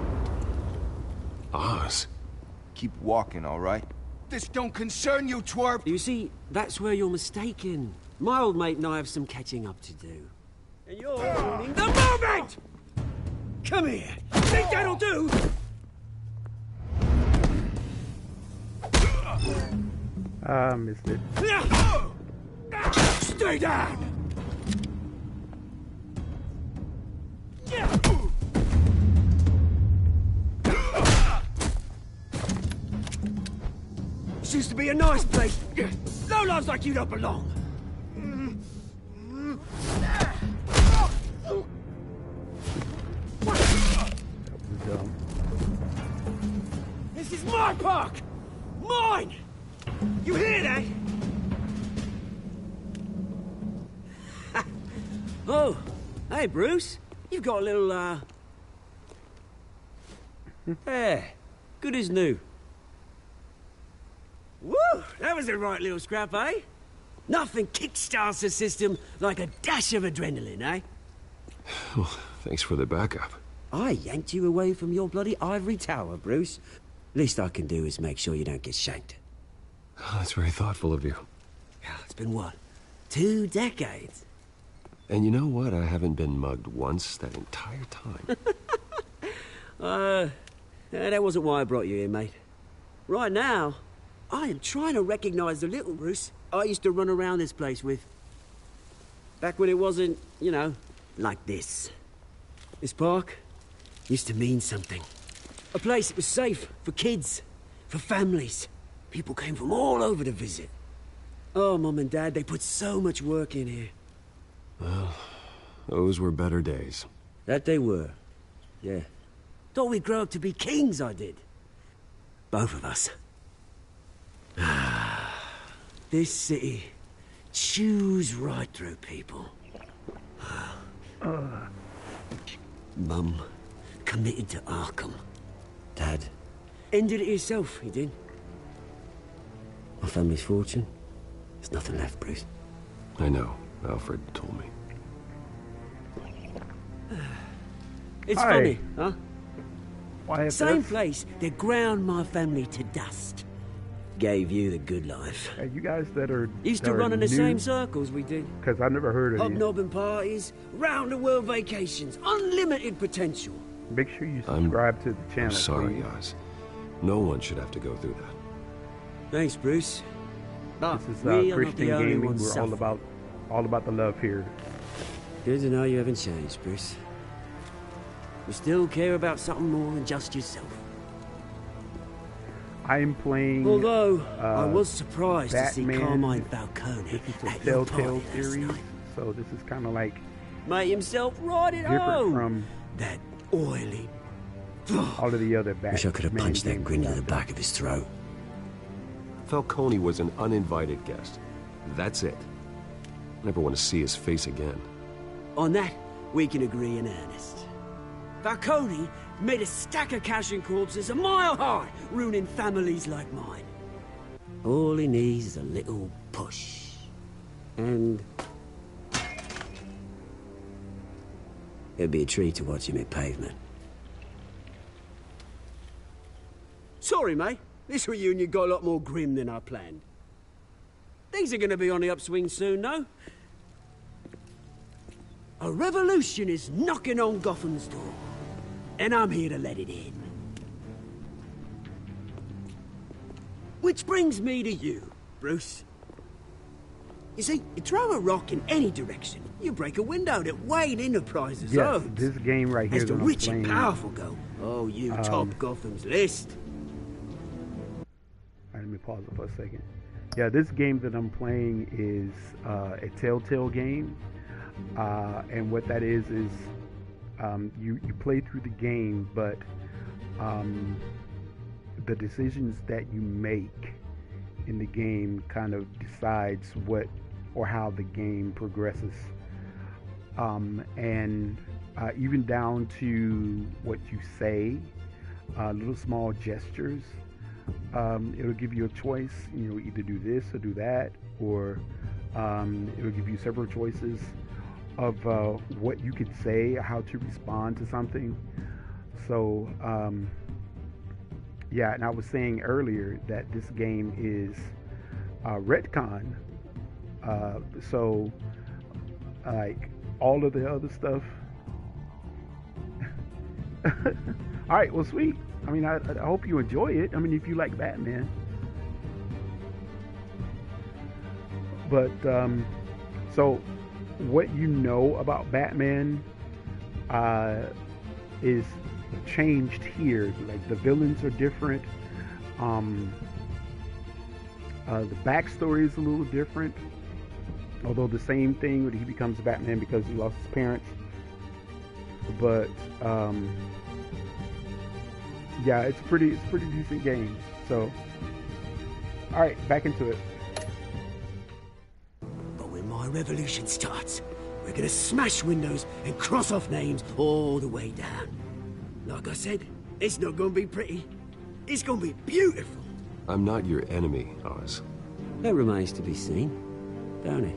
Oz? Keep walking, all right? This don't concern you, twerp. You see, that's where you're mistaken. My old mate and I have some catching up to do. And you're ruining the moment! Come here! Think that'll do? Missed it. Stay down! This used to be a nice place. Lowlifes like you don't belong. Dumb. This is my park! Mine! You hear that? Oh, hey, Bruce. You've got a little, Yeah, good as new. Woo! That was a right little scrap, eh? Nothing kickstarts the system like a dash of adrenaline, eh? Well, thanks for the backup. I yanked you away from your bloody ivory tower, Bruce. Least I can do is make sure you don't get shanked. Oh, that's very thoughtful of you. It's been what? 2 decades? And you know what? I haven't been mugged once that entire time. That wasn't why I brought you here, mate. Right now, I am trying to recognize the little Bruce I used to run around this place with. Back when it wasn't, you know, like this. This park used to mean something. A place that was safe for kids, for families. People came from all over to visit. Oh, Mum and Dad, they put so much work in here. Well, those were better days. That they were. Yeah. Thought we'd grow up to be kings, I did. Both of us. This city chews right through people. Mum, committed to Arkham. Dad ended it himself, he did. My family's fortune, there's nothing left, Bruce. I know. Alfred told me. It's Hi. funny, huh? Why Same place that ground my family to dust. Gave you the good life. Hey, you guys that are Used to run in the same circles we did. Because I never heard of you. Hobnobbing parties, round-the-world vacations, unlimited potential. Make sure you subscribe to the channel. I'm sorry, please. guys. No one should have to go through that. Thanks, Bruce. But This is we are not Christian the only gaming. ones We're suffering. all about the love here. Good to know you haven't changed, Bruce. You still care about something more than just yourself. I am playing. Although I was surprised to see Batman. Carmine Falcone This is a at your Telltale party last series, night. so this is kind of like Made himself right at different home. from That oily. all of the other Batman. Wish I could have punched that grin to the back of his throat. Falcone was an uninvited guest. That's it. Never want to see his face again. On that, we can agree in earnest. Falcone made a stack of cash and corpses a mile high, ruining families like mine. All he needs is a little push. And it'd be a treat to watch him hit pavement. Sorry, mate. This reunion got a lot more grim than I planned. Things are gonna be on the upswing soon, though. A revolution is knocking on Gotham's door, and I'm here to let it in. Which brings me to you, Bruce. You see, you throw a rock in any direction, you break a window that Wayne Enterprises Yes, owns. this game right here As the that I'm rich and playing, powerful go, oh, you top Gotham's list. All right, let me pause it for a second. Yeah, this game that I'm playing is a Telltale game, and what that is you play through the game, but the decisions that you make in the game kind of decides what or how the game progresses, and even down to what you say, little small gestures. It'll give you a choice, either do this or do that, or it'll give you several choices of what you could say, how to respond to something. So, yeah, and I was saying earlier that this game is retcon. So, like, all of the other stuff. All right, well, sweet. I mean, I hope you enjoy it. I mean, if you like Batman. But, so, what you know about Batman is changed here. Like, the villains are different. The backstory is a little different. Although the same thing when he becomes Batman because he lost his parents. But, yeah, it's a pretty decent game. So, all right, back into it. But when my revolution starts, we're gonna smash windows and cross off names all the way down. Like I said, it's not gonna be pretty. It's gonna be beautiful. I'm not your enemy, Oz. That remains to be seen, don't it?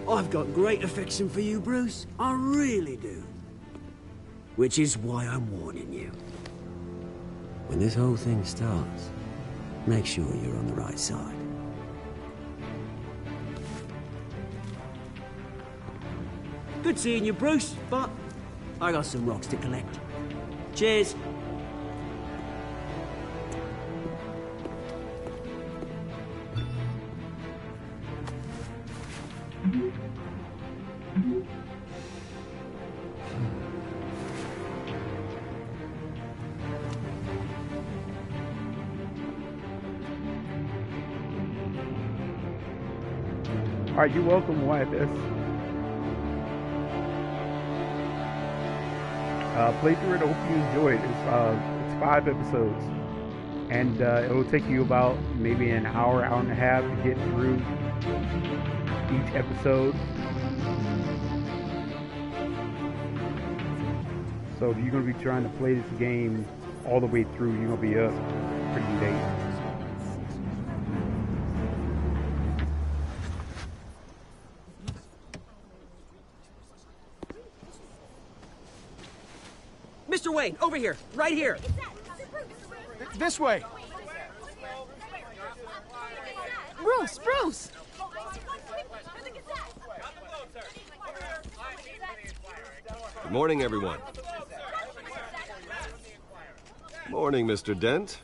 I've got great affection for you, Bruce. I really do. Which is why I'm warning you. When this whole thing starts, make sure you're on the right side. Good seeing you, Bruce, but I got some rocks to collect. Cheers. All right, you're welcome, YFS. Play through it. I hope you enjoy it. It's 5 episodes, and it'll take you about maybe an hour, hour and a half to get through each episode. So if you're going to be trying to play this game all the way through, you're going to be up pretty late. Mr. Wayne, over here, right here. This way. Bruce! Good morning, everyone. Morning, Mr. Dent.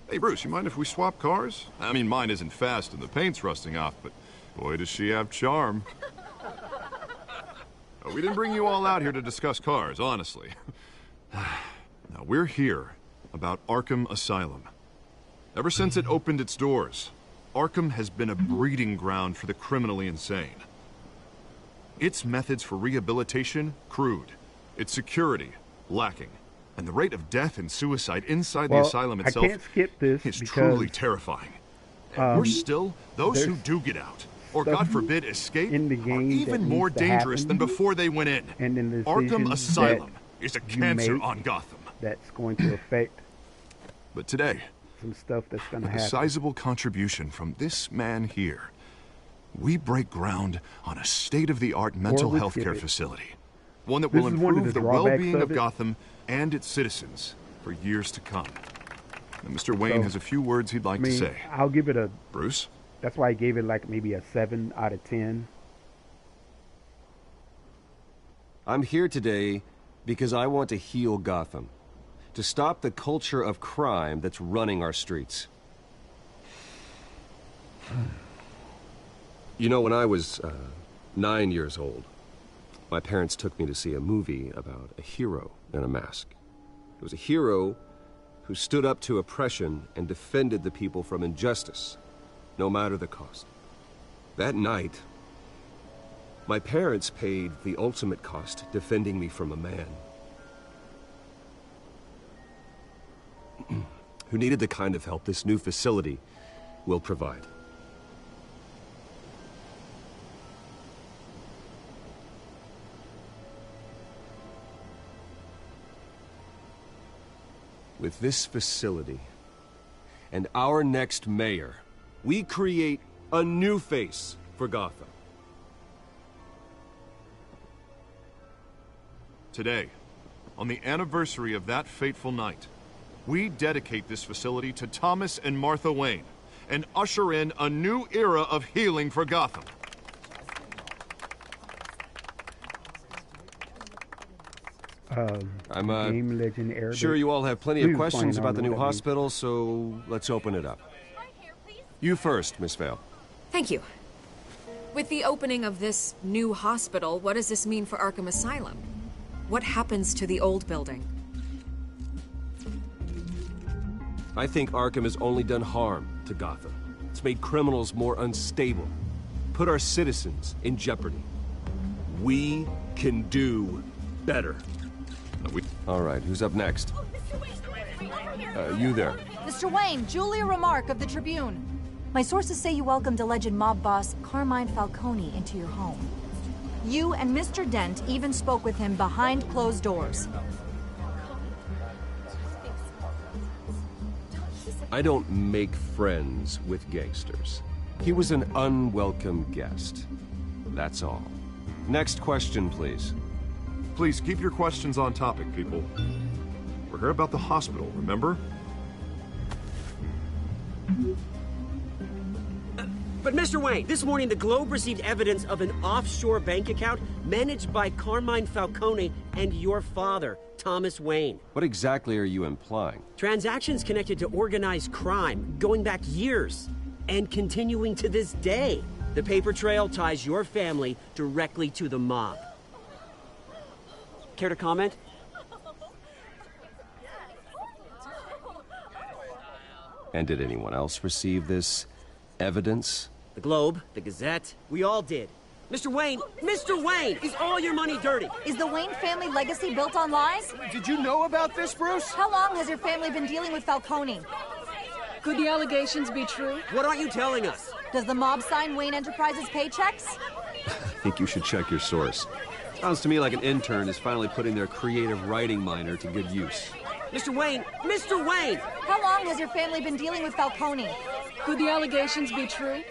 Hey, Bruce, you mind if we swap cars? I mean, mine isn't fast and the paint's rusting off, but boy, does she have charm. We didn't bring you all out here to discuss cars, honestly. Now, we're here about Arkham Asylum. Ever since it opened its doors, Arkham has been a breeding ground for the criminally insane. Its methods for rehabilitation, crude. Its security, lacking. And the rate of death and suicide inside the asylum itself I can't skip this is because, truly terrifying. And we're still those who do get out, or God forbid escape, in the game are even more dangerous than before they went in. And then the Arkham Asylum is a cancer on Gotham. That's going to affect But today, some stuff that's going to with a happen. sizable contribution from this man here, we break ground on a state-of-the-art mental health care facility. One that will improve the well-being of Gotham and its citizens for years to come. Now, Mr. Wayne has a few words he'd like to say. I'll give it a... Bruce? That's why I gave it like maybe a 7 out of 10. I'm here today because I want to heal Gotham. To stop the culture of crime that's running our streets. You know, when I was 9 years old, my parents took me to see a movie about a hero in a mask. It was a hero who stood up to oppression and defended the people from injustice, no matter the cost. That night, my parents paid the ultimate cost defending me from a man who needed the kind of help this new facility will provide. With this facility and our next mayor, we create a new face for Gotham. Today, on the anniversary of that fateful night, we dedicate this facility to Thomas and Martha Wayne and usher in a new era of healing for Gotham. I'm Game Legend Arabic. sure you all have plenty of Please questions explain about the on new what that means. hospital, so let's open it up. You first, Miss Vale. Thank you. With the opening of this new hospital, what does this mean for Arkham Asylum? What happens to the old building? I think Arkham has only done harm to Gotham. It's made criminals more unstable, put our citizens in jeopardy. We can do better. All right, who's up next? You there. Mr. Wayne, Julia Remark of the Tribune. My sources say you welcomed alleged mob boss Carmine Falcone into your home. You and Mr. Dent even spoke with him behind closed doors. I don't make friends with gangsters. He was an unwelcome guest. That's all. Next question, please. Please keep your questions on topic, people. We're here about the hospital, remember? But Mr. Wayne, this morning the Globe received evidence of an offshore bank account managed by Carmine Falcone and your father, Thomas Wayne. What exactly are you implying? Transactions connected to organized crime, going back years, and continuing to this day. The paper trail ties your family directly to the mob. Care to comment? And did anyone else receive this evidence? The Globe, the Gazette, we all did. Mr. Wayne, is all your money dirty? Is the Wayne family legacy built on lies? Did you know about this, Bruce? How long has your family been dealing with Falcone? Could the allegations be true? What aren't you telling us? Does the mob sign Wayne Enterprises paychecks? I think you should check your source. Sounds to me like an intern is finally putting their creative writing minor to good use. Mr. Wayne! Mr. Wayne! How long has your family been dealing with Falcone? Could the allegations be true?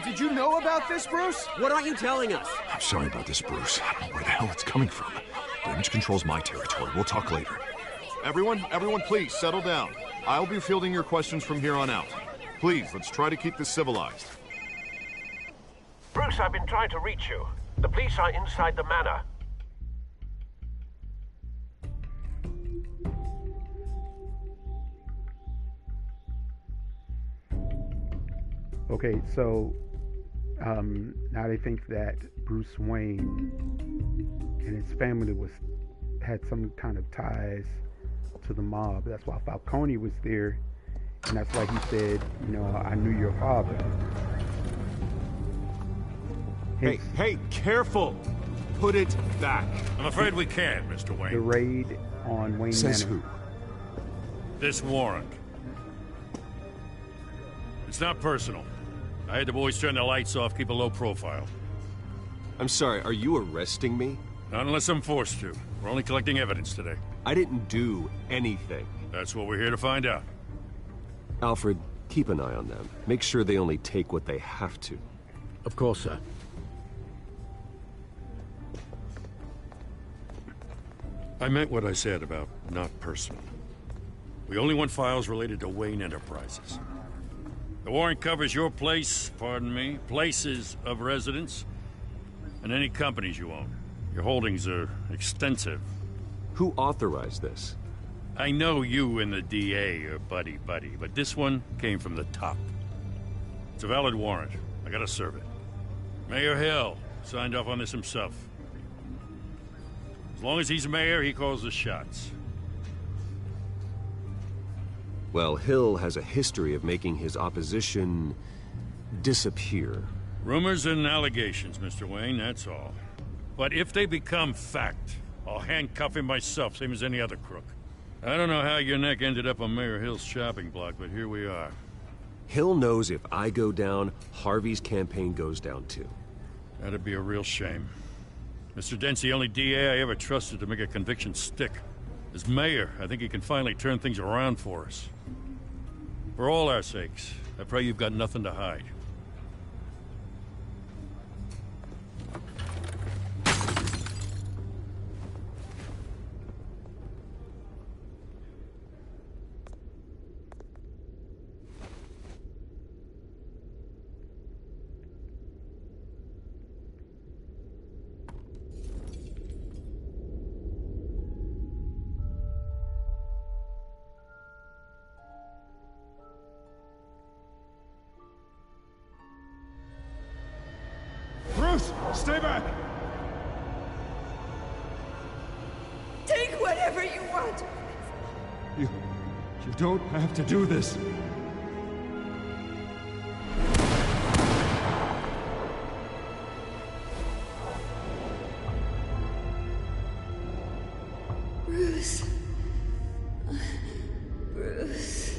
Did you know about this, Bruce? What aren't you telling us? I'm sorry about this, Bruce. I don't know where the hell it's coming from. Damage control's my territory. We'll talk later. Everyone, please, settle down. I'll be fielding your questions from here on out. Please, let's try to keep this civilized. Bruce, I've been trying to reach you. The police are inside the manor. Okay, so now they think that Bruce Wayne and his family had some kind of ties to the mob. That's why Falcone was there, and that's why he said, you know, I knew your father. Hey, careful! Put it back. I'm afraid we can't, Mr. Wayne. The raid on Wayne Says Manor. who? This warrant. It's not personal. I had the boys turn the lights off, keep a low profile. I'm sorry, are you arresting me? Not unless I'm forced to. We're only collecting evidence today. I didn't do anything. That's what we're here to find out. Alfred, keep an eye on them. Make sure they only take what they have to. Of course, sir. I meant what I said about not personal. We only want files related to Wayne Enterprises. The warrant covers your place, pardon me, places of residence, and any companies you own. Your holdings are extensive. Who authorized this? I know you and the DA are buddy-buddy, but this one came from the top. It's a valid warrant. I gotta serve it. Mayor Hill signed off on this himself. As long as he's mayor, he calls the shots. Well, Hill has a history of making his opposition disappear. Rumors and allegations, Mr. Wayne, that's all. But if they become fact, I'll handcuff him myself, same as any other crook. I don't know how your neck ended up on Mayor Hill's shopping block, but here we are. Hill knows if I go down, Harvey's campaign goes down too. That'd be a real shame. Mr. Dent's the only DA I ever trusted to make a conviction stick. As mayor, I think he can finally turn things around for us. For all our sakes, I pray you've got nothing to hide. Bruce, stay back! Take whatever you want. You don't have to do this. Bruce. Bruce.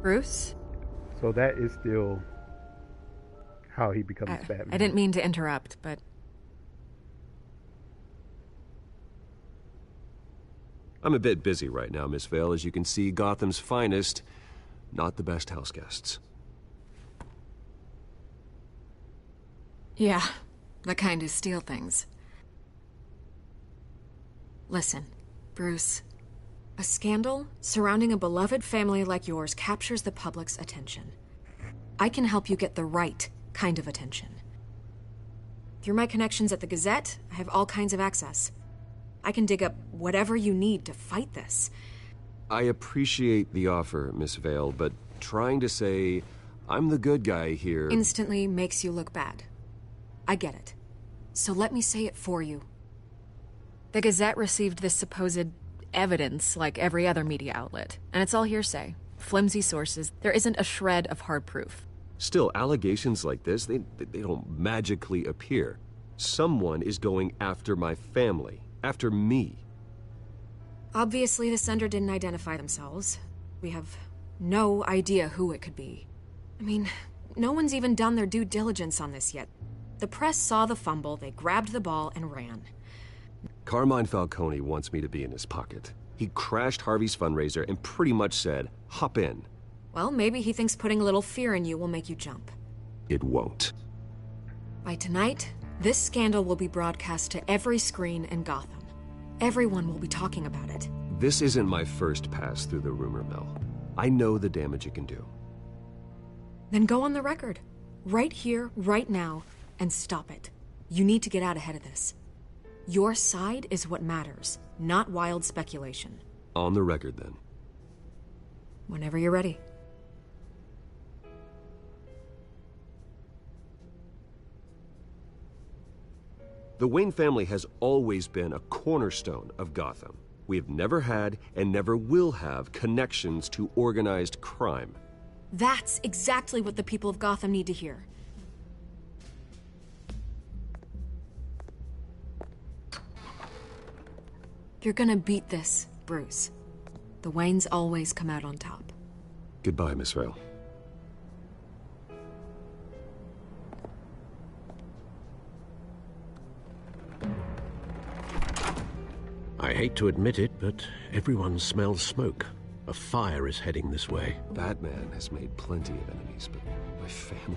Bruce? So that is still how he becomes Batman. I didn't mean to interrupt, but... I'm a bit busy right now, Miss Vale. As you can see, Gotham's finest, not the best house guests. Yeah, the kind who steal things. Listen, Bruce. A scandal surrounding a beloved family like yours captures the public's attention. I can help you get the right kind of attention. Through my connections at the Gazette, I have all kinds of access. I can dig up whatever you need to fight this. I appreciate the offer, Miss Vale, but trying to say I'm the good guy here... Instantly makes you look bad. I get it. So let me say it for you. The Gazette received this supposed evidence like every other media outlet, and it's all hearsay. Flimsy sources. There isn't a shred of hard proof. Still, allegations like this, they don't magically appear. Someone is going after my family, after me. Obviously, the sender didn't identify themselves. We have no idea who it could be. I mean, no one's even done their due diligence on this yet. The press saw the fumble, they grabbed the ball and ran. Carmine Falcone wants me to be in his pocket. He crashed Harvey's fundraiser and pretty much said, hop in. Well, maybe he thinks putting a little fear in you will make you jump. It won't. By tonight, this scandal will be broadcast to every screen in Gotham. Everyone will be talking about it. This isn't my first pass through the rumor mill. I know the damage it can do. Then go on the record. Right here, right now, and stop it. You need to get out ahead of this. Your side is what matters, not wild speculation. On the record, then. Whenever you're ready. The Wayne family has always been a cornerstone of Gotham. We have never had and never will have connections to organized crime. That's exactly what the people of Gotham need to hear. You're gonna beat this, Bruce. The Waynes always come out on top. Goodbye, Miss Vale. I hate to admit it, but everyone smells smoke. A fire is heading this way. Batman has made plenty of enemies, but my family...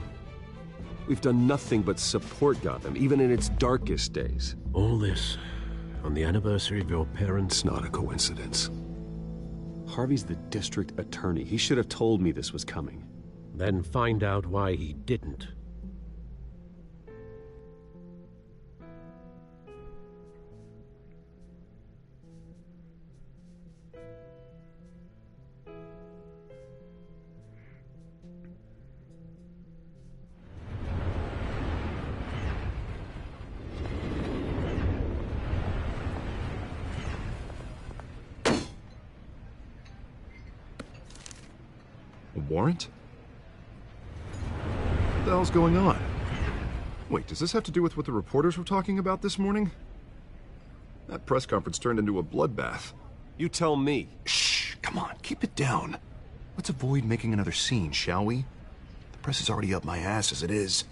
We've done nothing but support Gotham, even in its darkest days. All this on the anniversary of your parents'... Not a coincidence. Harvey's the district attorney. He should have told me this was coming. Then find out why he didn't. Warrant? What the hell's going on? Wait, does this have to do with what the reporters were talking about this morning? That press conference turned into a bloodbath. You tell me. Shh, come on, keep it down. Let's avoid making another scene, shall we? The press is already up my ass as it is.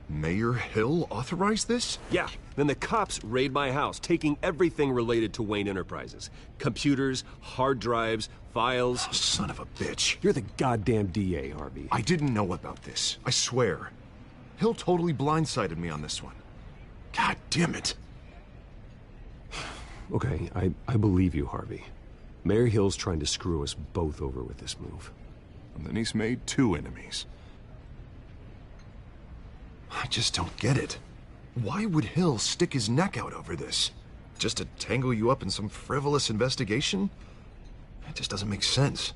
Mayor Hill authorized this? Yeah, then the cops raid my house, taking everything related to Wayne Enterprises. Computers, hard drives, files. Oh, son of a bitch. You're the goddamn DA, Harvey. I didn't know about this. I swear. Hill totally blindsided me on this one. God damn it. Okay, I believe you, Harvey. Mayor Hill's trying to screw us both over with this move. And then he's made 2 enemies. I just don't get it. Why would Hill stick his neck out over this? Just to tangle you up in some frivolous investigation? It just doesn't make sense.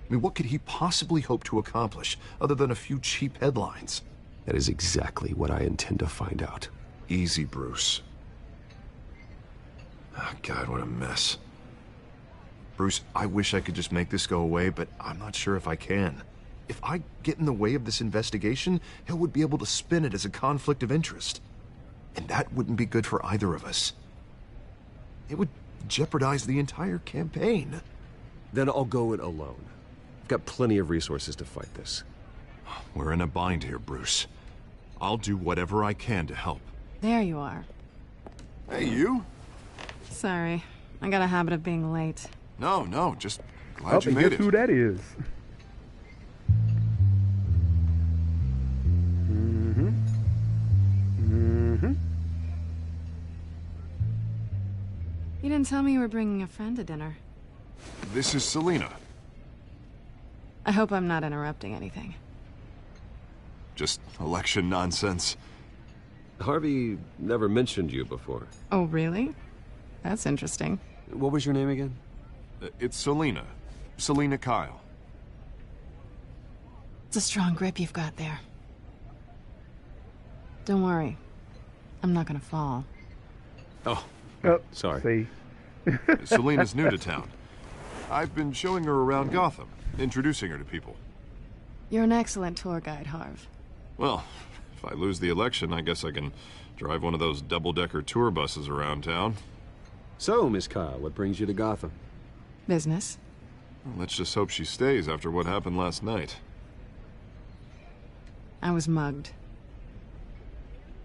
I mean, what could he possibly hope to accomplish other than a few cheap headlines? That is exactly what I intend to find out. Easy, Bruce. Oh, God, what a mess. Bruce, I wish I could just make this go away, but I'm not sure if I can. If I get in the way of this investigation, Hill would be able to spin it as a conflict of interest. And that wouldn't be good for either of us. It would jeopardize the entire campaign. Then I'll go it alone. I've got plenty of resources to fight this. We're in a bind here, Bruce. I'll do whatever I can to help. There you are. Hey, you? Sorry. I got a habit of being late. No, just glad you made guess it. who that is. You didn't tell me you were bringing a friend to dinner. This is Selina. I hope I'm not interrupting anything. Just election nonsense. Harvey never mentioned you before. Oh, really? That's interesting. What was your name again? It's Selina. Selina Kyle. It's a strong grip you've got there. Don't worry. I'm not gonna fall. Oh, sorry. See. Selina's new to town. I've been showing her around Gotham, introducing her to people. You're an excellent tour guide, Harv. Well, if I lose the election, I guess I can drive one of those double-decker tour buses around town. So, Miss Kyle, what brings you to Gotham? Business. Well, let's just hope she stays after what happened last night. I was mugged.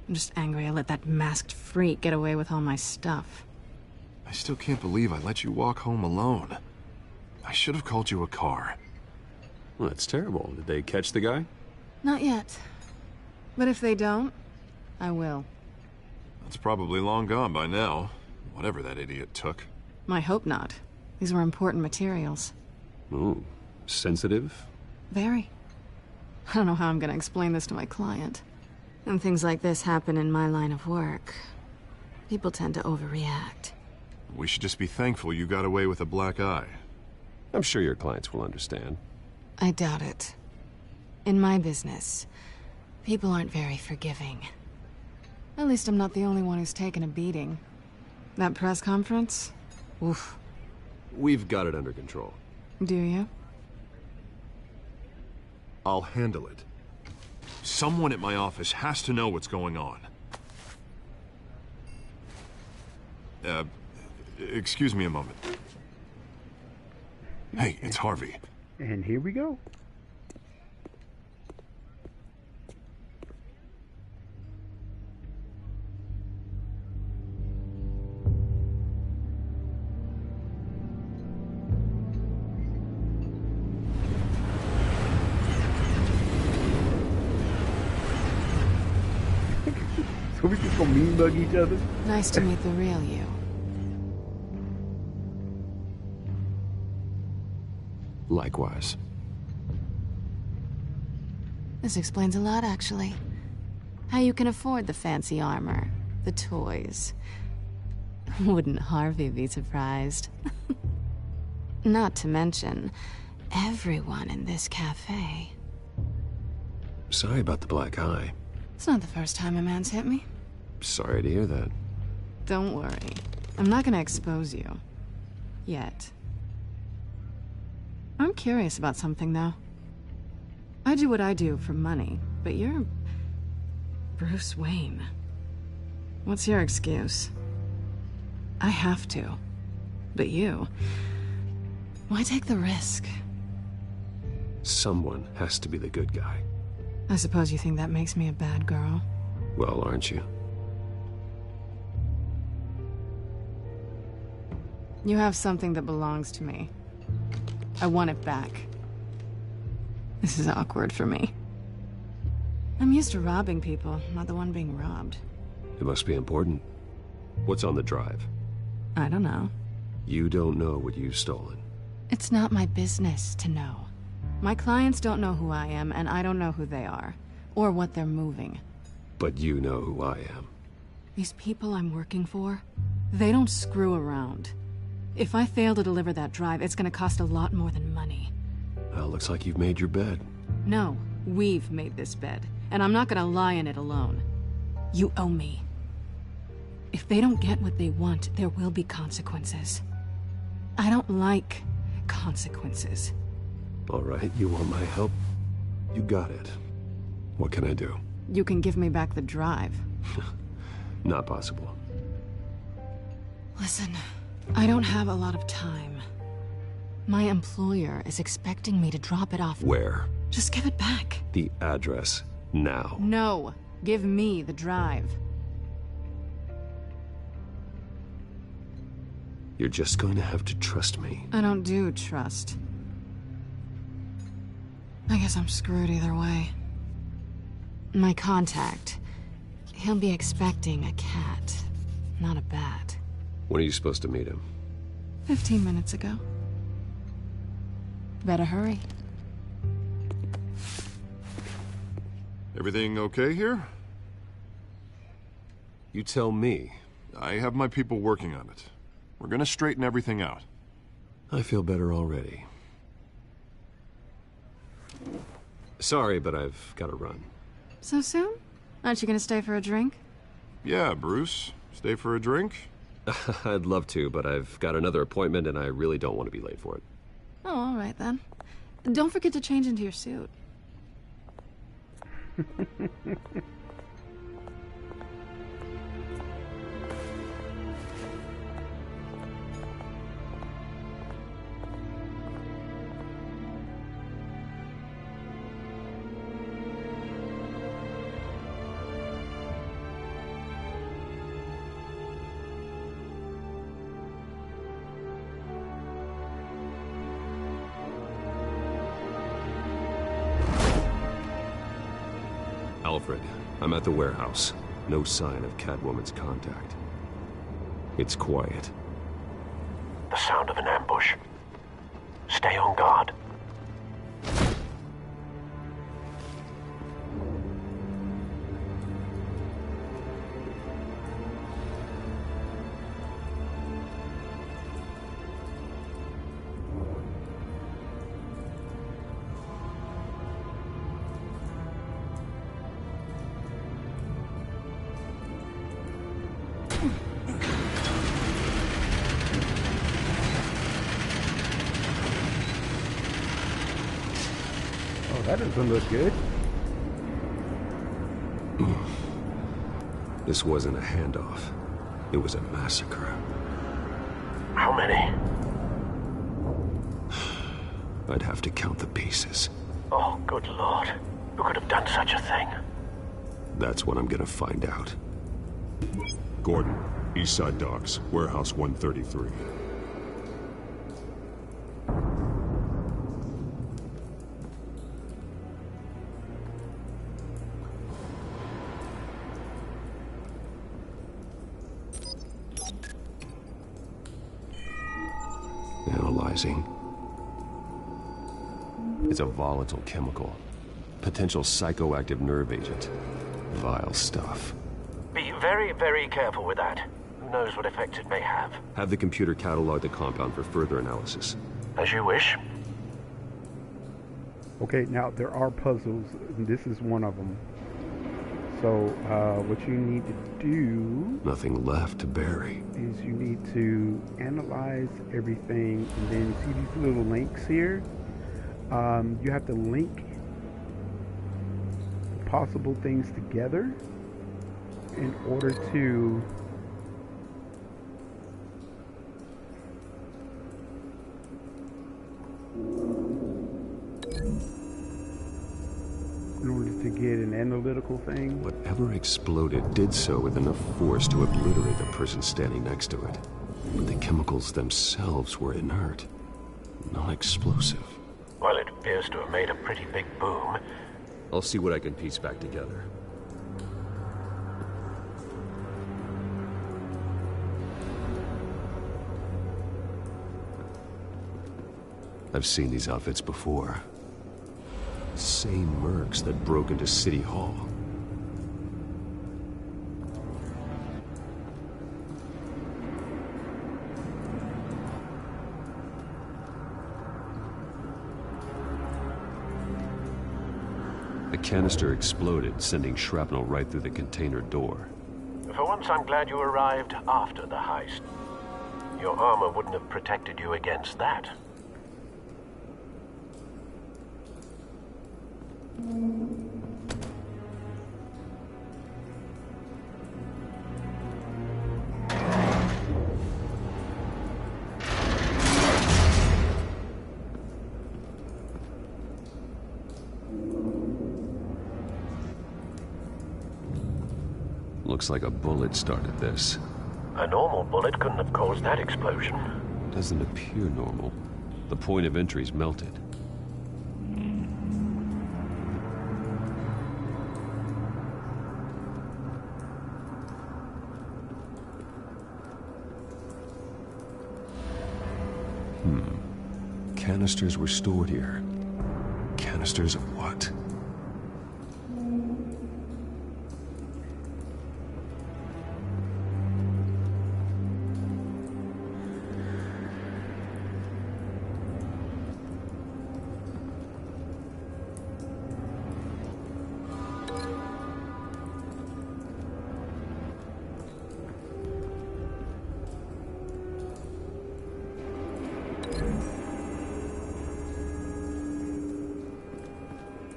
I'm just angry I let that masked freak get away with all my stuff. I still can't believe I let you walk home alone. I should have called you a car. Well, that's terrible. Did they catch the guy? Not yet. But if they don't, I will. That's probably long gone by now. Whatever that idiot took. I hope not. These were important materials. Ooh, sensitive? Very. I don't know how I'm gonna explain this to my client. When things like this happen in my line of work, people tend to overreact. We should just be thankful you got away with a black eye. I'm sure your clients will understand. I doubt it. In my business, people aren't very forgiving. At least I'm not the only one who's taken a beating. That press conference? Oof. We've got it under control. Do you? I'll handle it. Someone at my office has to know what's going on. Excuse me a moment. Hey, it's Harvey. And here we go. So we just gonna mean bug each other? Nice to meet the real you. Likewise. This explains a lot, actually. How you can afford the fancy armor, the toys. Wouldn't Harvey be surprised? Not to mention, everyone in this cafe. Sorry about the black eye. It's not the first time a man's hit me. Sorry to hear that. Don't worry. I'm not gonna expose you. Yet. I'm curious about something, though. I do what I do for money, but you're... Bruce Wayne. What's your excuse? I have to. But you... Why take the risk? Someone has to be the good guy. I suppose you think that makes me a bad girl. Well, aren't you? You have something that belongs to me. I want it back. This is awkward for me. I'm used to robbing people, not the one being robbed. It must be important. What's on the drive? I don't know. You don't know what you've stolen. It's not my business to know. My clients don't know who I am, and I don't know who they are, or what they're moving. But you know who I am. These people I'm working for, they don't screw around. If I fail to deliver that drive, it's gonna cost a lot more than money. Well, looks like you've made your bed. No, we've made this bed, and I'm not gonna lie in it alone. You owe me. If they don't get what they want, there will be consequences. I don't like consequences. All right, you want my help? You got it. What can I do? You can give me back the drive. Not possible. Listen, I don't have a lot of time. My employer is expecting me to drop it off. Where? Just give it back. The address, now. No, give me the drive. You're just going to have to trust me. I don't do trust. I guess I'm screwed either way. My contact, he'll be expecting a cat, not a bat. When are you supposed to meet him? 15 minutes ago. Better hurry. Everything okay here? You tell me. I have my people working on it. We're gonna straighten everything out. I feel better already. Sorry, but I've got to run. So soon? Aren't you gonna stay for a drink? Yeah, Bruce. Stay for a drink? I'd love to, but I've got another appointment and I really don't want to be late for it. Oh, all right then. Don't forget to change into your suit. Alfred, I'm at the warehouse. No sign of Catwoman's contact. It's quiet. The sound of an ambush. Stay on guard. That doesn't look good. This wasn't a handoff. It was a massacre. How many? I'd have to count the pieces. Oh, good Lord. Who could have done such a thing? That's what I'm gonna find out. Gordon, Eastside Docks, Warehouse 133. Analyzing. It's a volatile chemical. Potential psychoactive nerve agent. Vile stuff. Be very, very careful with that. Who knows what effect it may have. Have the computer catalog the compound for further analysis. As you wish. Okay, now there are puzzles, and this is one of them. So, what you need to do... Nothing left to bury. ...is you need to analyze everything, and then see these little links here? You have to link possible things together in order to... to get an analytical thing. Whatever exploded did so with enough force to obliterate the person standing next to it. But the chemicals themselves were inert, non-explosive. Well, it appears to have made a pretty big boom. I'll see what I can piece back together. I've seen these outfits before. Same mercs that broke into City Hall. The canister exploded, sending shrapnel right through the container door. For once, I'm glad you arrived after the heist. Your armor wouldn't have protected you against that. Looks like a bullet started this. A normal bullet couldn't have caused that explosion. Doesn't appear normal. The point of entry's melted. Canisters were stored here. Canisters of what?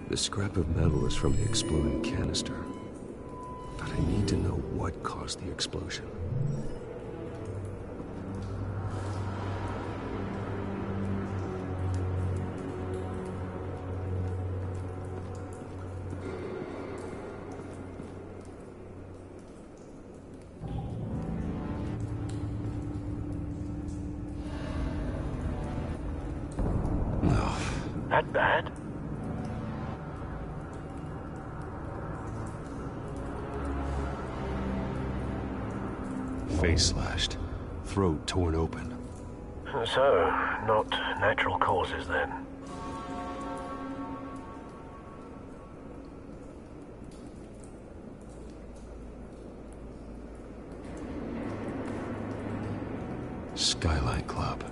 The scrap of metal is from the exploded canister. But I need to know what caused the explosion. No. That bad? face slashed, throat torn open. So, not natural causes then? Skylight Club.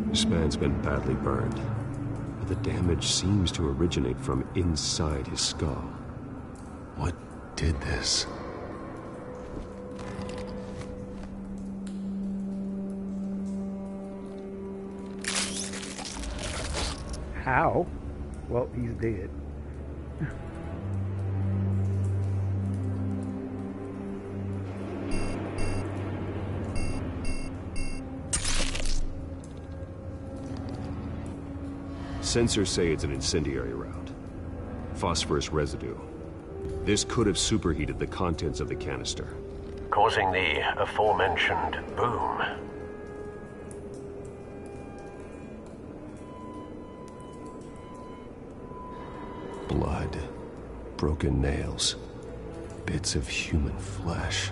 This man's been badly burned, but the damage seems to originate from inside his skull. What did this? How? Well, he's dead. Sensors say it's an incendiary round. Phosphorus residue. This could have superheated the contents of the canister, Causing the aforementioned boom. Blood, broken nails, bits of human flesh.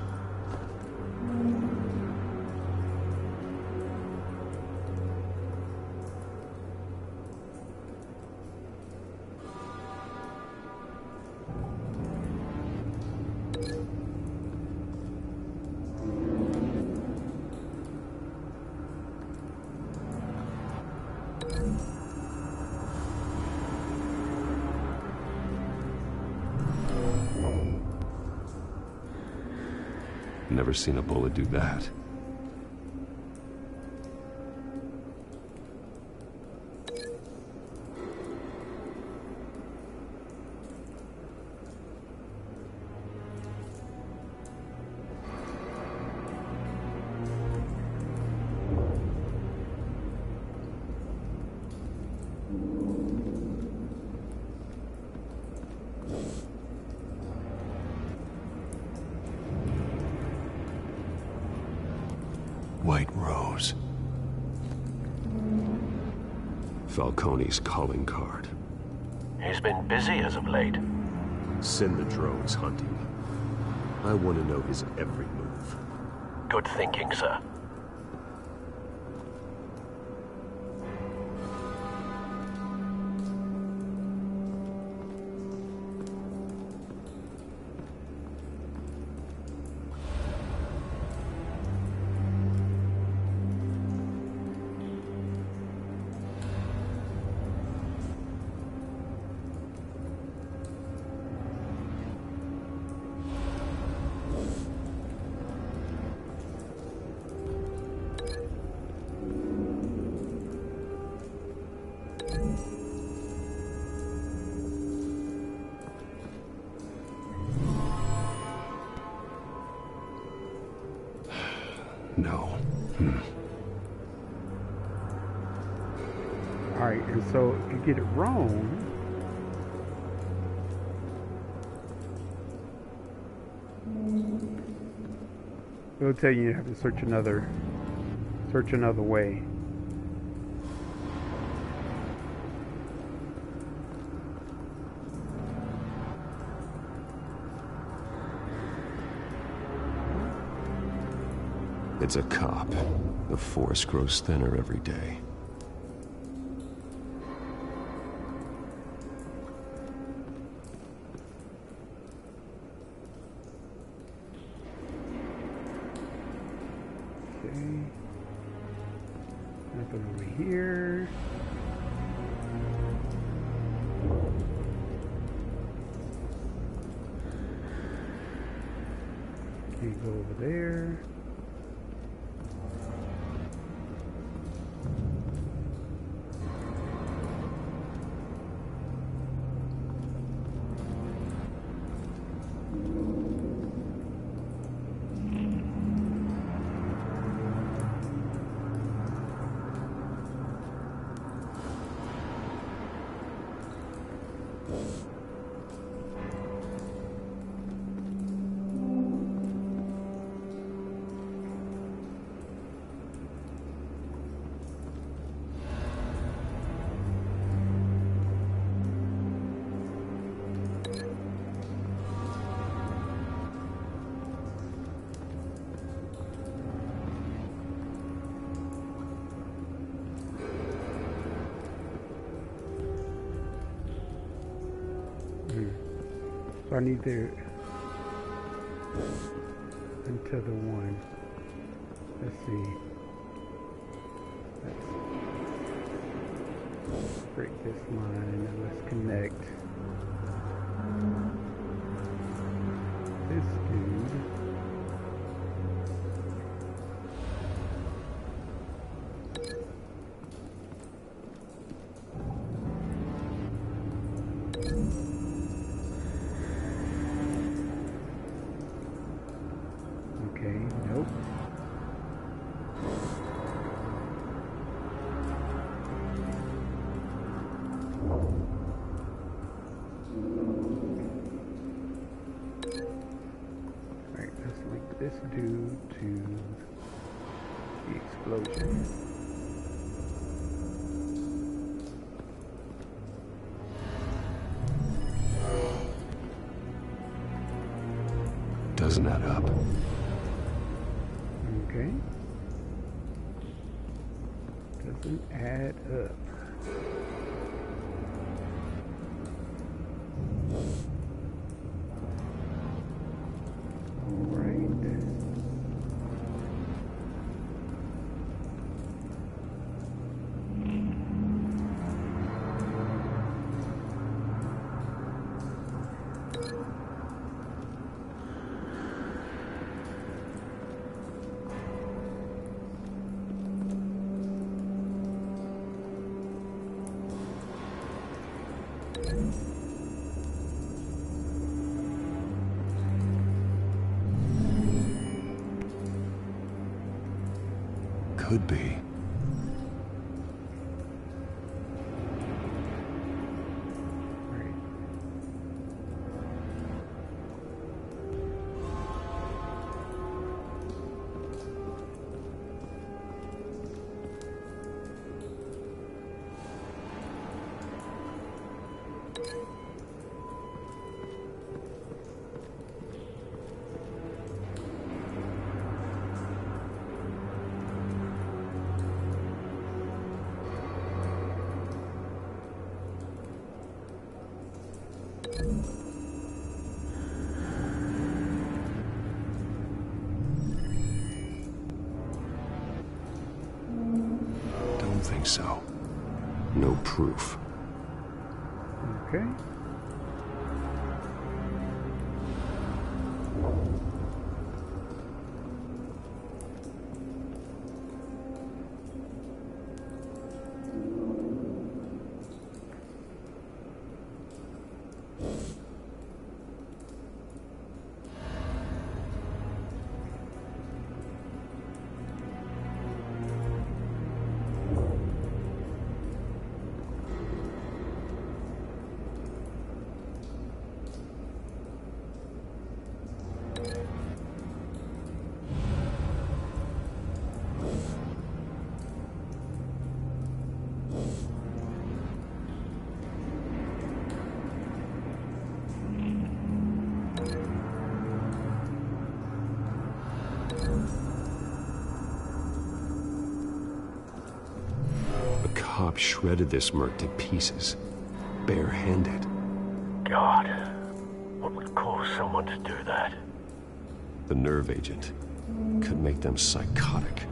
Never seen a bullet do that. White Rose. Falcone's calling card. He's been busy as of late. Send the drones hunting. I want to know his every move. Good thinking, sir. No. Alright, and so if you get it wrong, it'll tell you have to search another way. It's a cop. The force grows thinner every day. Okay. Nothing over here. Can't go over there. I need to enter the one. Let's see. Let's break this line and let's connect this dude. Okay, nope. Alright, let's link this dude to the explosion. Doesn't add up. Okay. Doesn't add up. Could be. Don't think so. No proof. Okay. A cop shredded this merc to pieces, barehanded. God, what would cause someone to do that? The nerve agent could make them psychotic.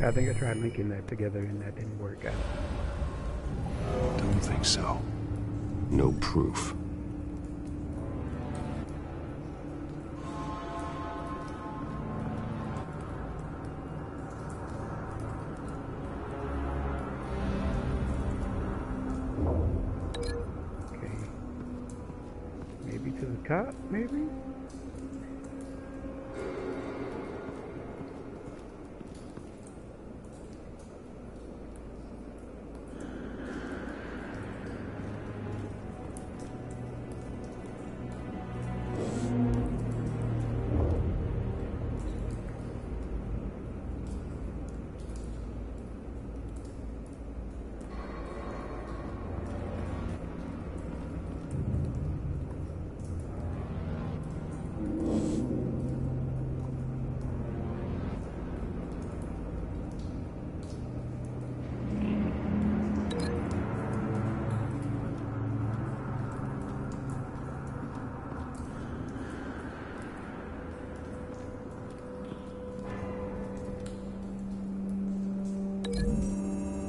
I think I tried linking that together and that didn't work out. Don't think so. No proof. Okay. Maybe to the cop, maybe?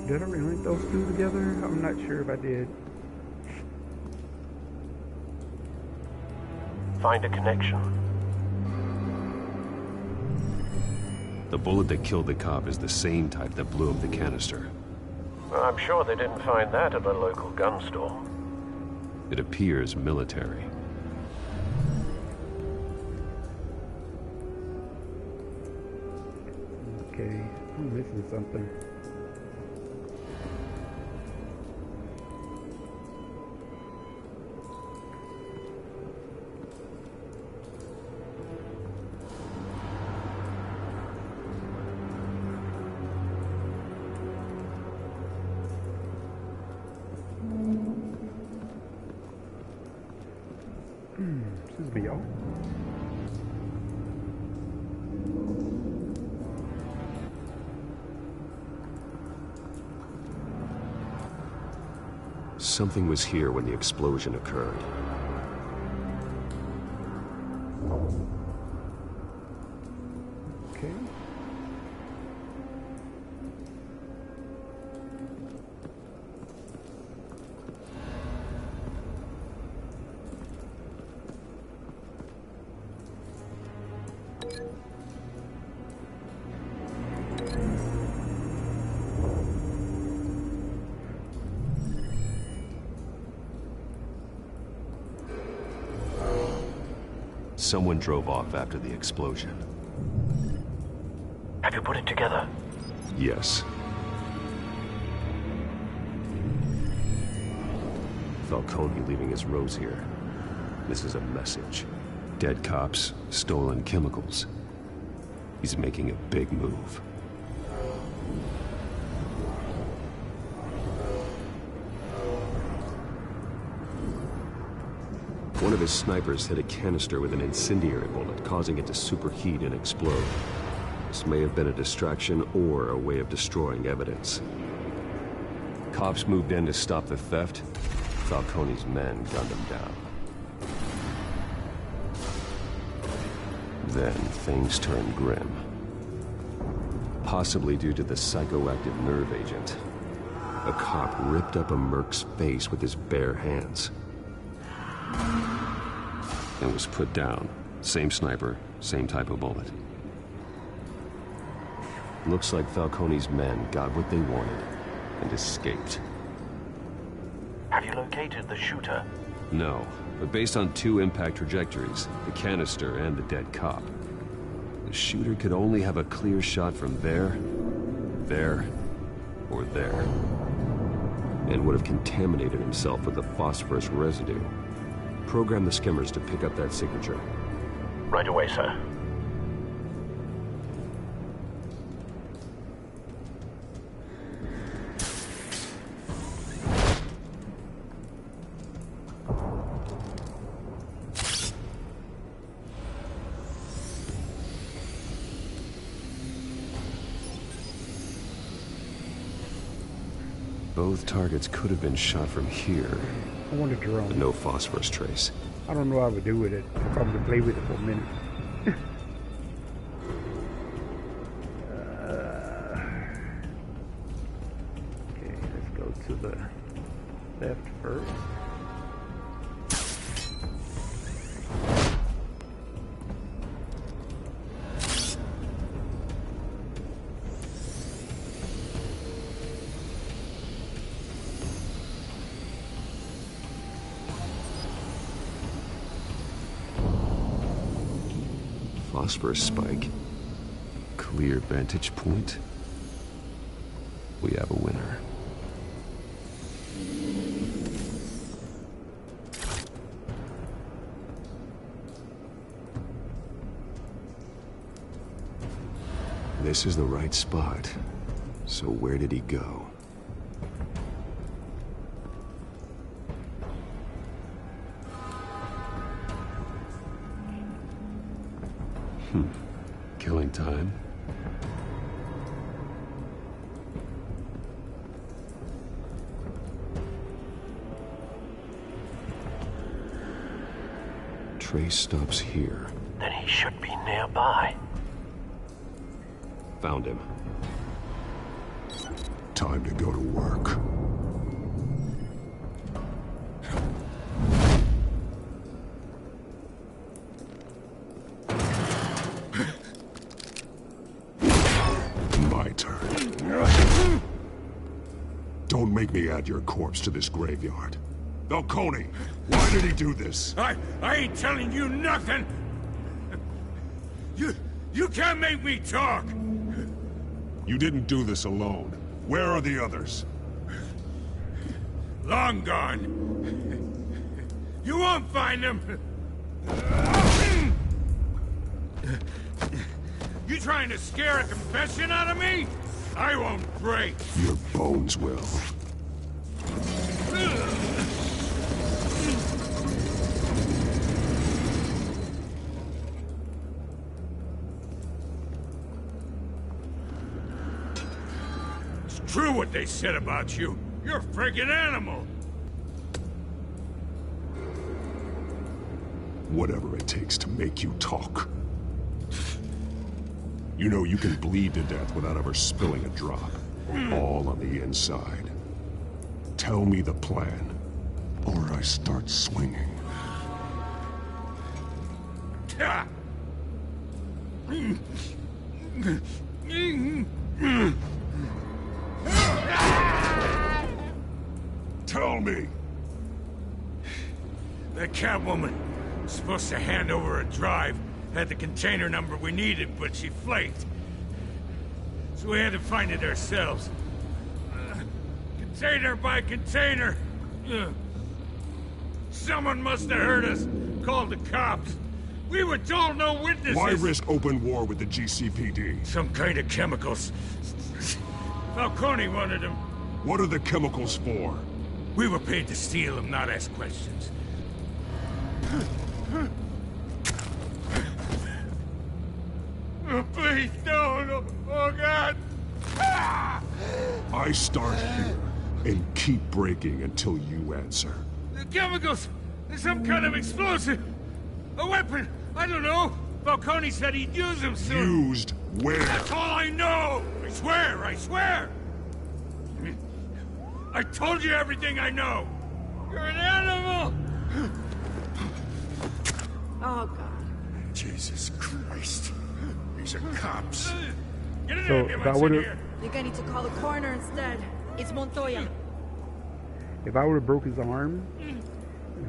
Did I relink those two together? I'm not sure if I did. Find a connection. The bullet that killed the cop is the same type that blew up the canister. Well, I'm sure they didn't find that at the local gun store. It appears military. Okay, I'm missing something. Excuse me, y'all. Something was here when the explosion occurred. Okay. Someone drove off after the explosion. Have you put it together? Yes. Falcone leaving his rose here. This is a message. Dead cops, stolen chemicals. He's making a big move. One of his snipers hit a canister with an incendiary bullet, causing it to superheat and explode. This may have been a distraction or a way of destroying evidence. Cops moved in to stop the theft. Falcone's men gunned him down. Then things turned grim. Possibly due to the psychoactive nerve agent. A cop ripped up a merc's face with his bare hands. And was put down. Same sniper, same type of bullet. Looks like Falcone's men got what they wanted and escaped. Have you located the shooter? No, but based on two impact trajectories, the canister and the dead cop, the shooter could only have a clear shot from there, or there, and would have contaminated himself with the phosphorus residue. Program the skimmers to pick up that signature. Right away, sir. Both targets could have been shot from here. I want a drone. But no phosphorus trace. I don't know what I would do with it if I'm gonna play with it for a minute. Okay, let's go to the left first. Phosphorus spike. Clear vantage point. We have a winner. This is the right spot. So where did he go? Killing time. Trace stops here. Then he should be nearby. Found him. Time to go to work. My turn. Don't make me add your corpse to this graveyard. Falcone, why did he do this? I ain't telling you nothing! You can't make me talk! You didn't do this alone. Where are the others? Long gone. You won't find them! You trying to scare a confession out of me? I won't break! Your bones will. It's true what they said about you. You're a friggin' animal! Whatever it takes to make you talk. You know you can bleed to death without ever spilling a drop. All on the inside. Tell me the plan, or I start swinging. Tell me! That Catwoman was supposed to hand over a drive. Had the container number we needed, but she flaked. So we had to find it ourselves. Container by container. Someone must have heard us. Called the cops. We were told no witnesses. Why risk open war with the GCPD? Some kind of chemicals. Falcone wanted them. What are the chemicals for? We were paid to steal them, not ask questions. Oh, please, no. Oh, God. I start here and keep breaking until you answer. The chemicals! There's some kind of explosive! A weapon! I don't know! Falcone said he'd use them soon! Used where? That's all I know! I swear! I told you everything I know! You're an animal! Oh, God. Jesus Christ. These are cops. Get an So, ambulance in here! I think I need to call the coroner instead. It's Montoya. If I would have broke his arm,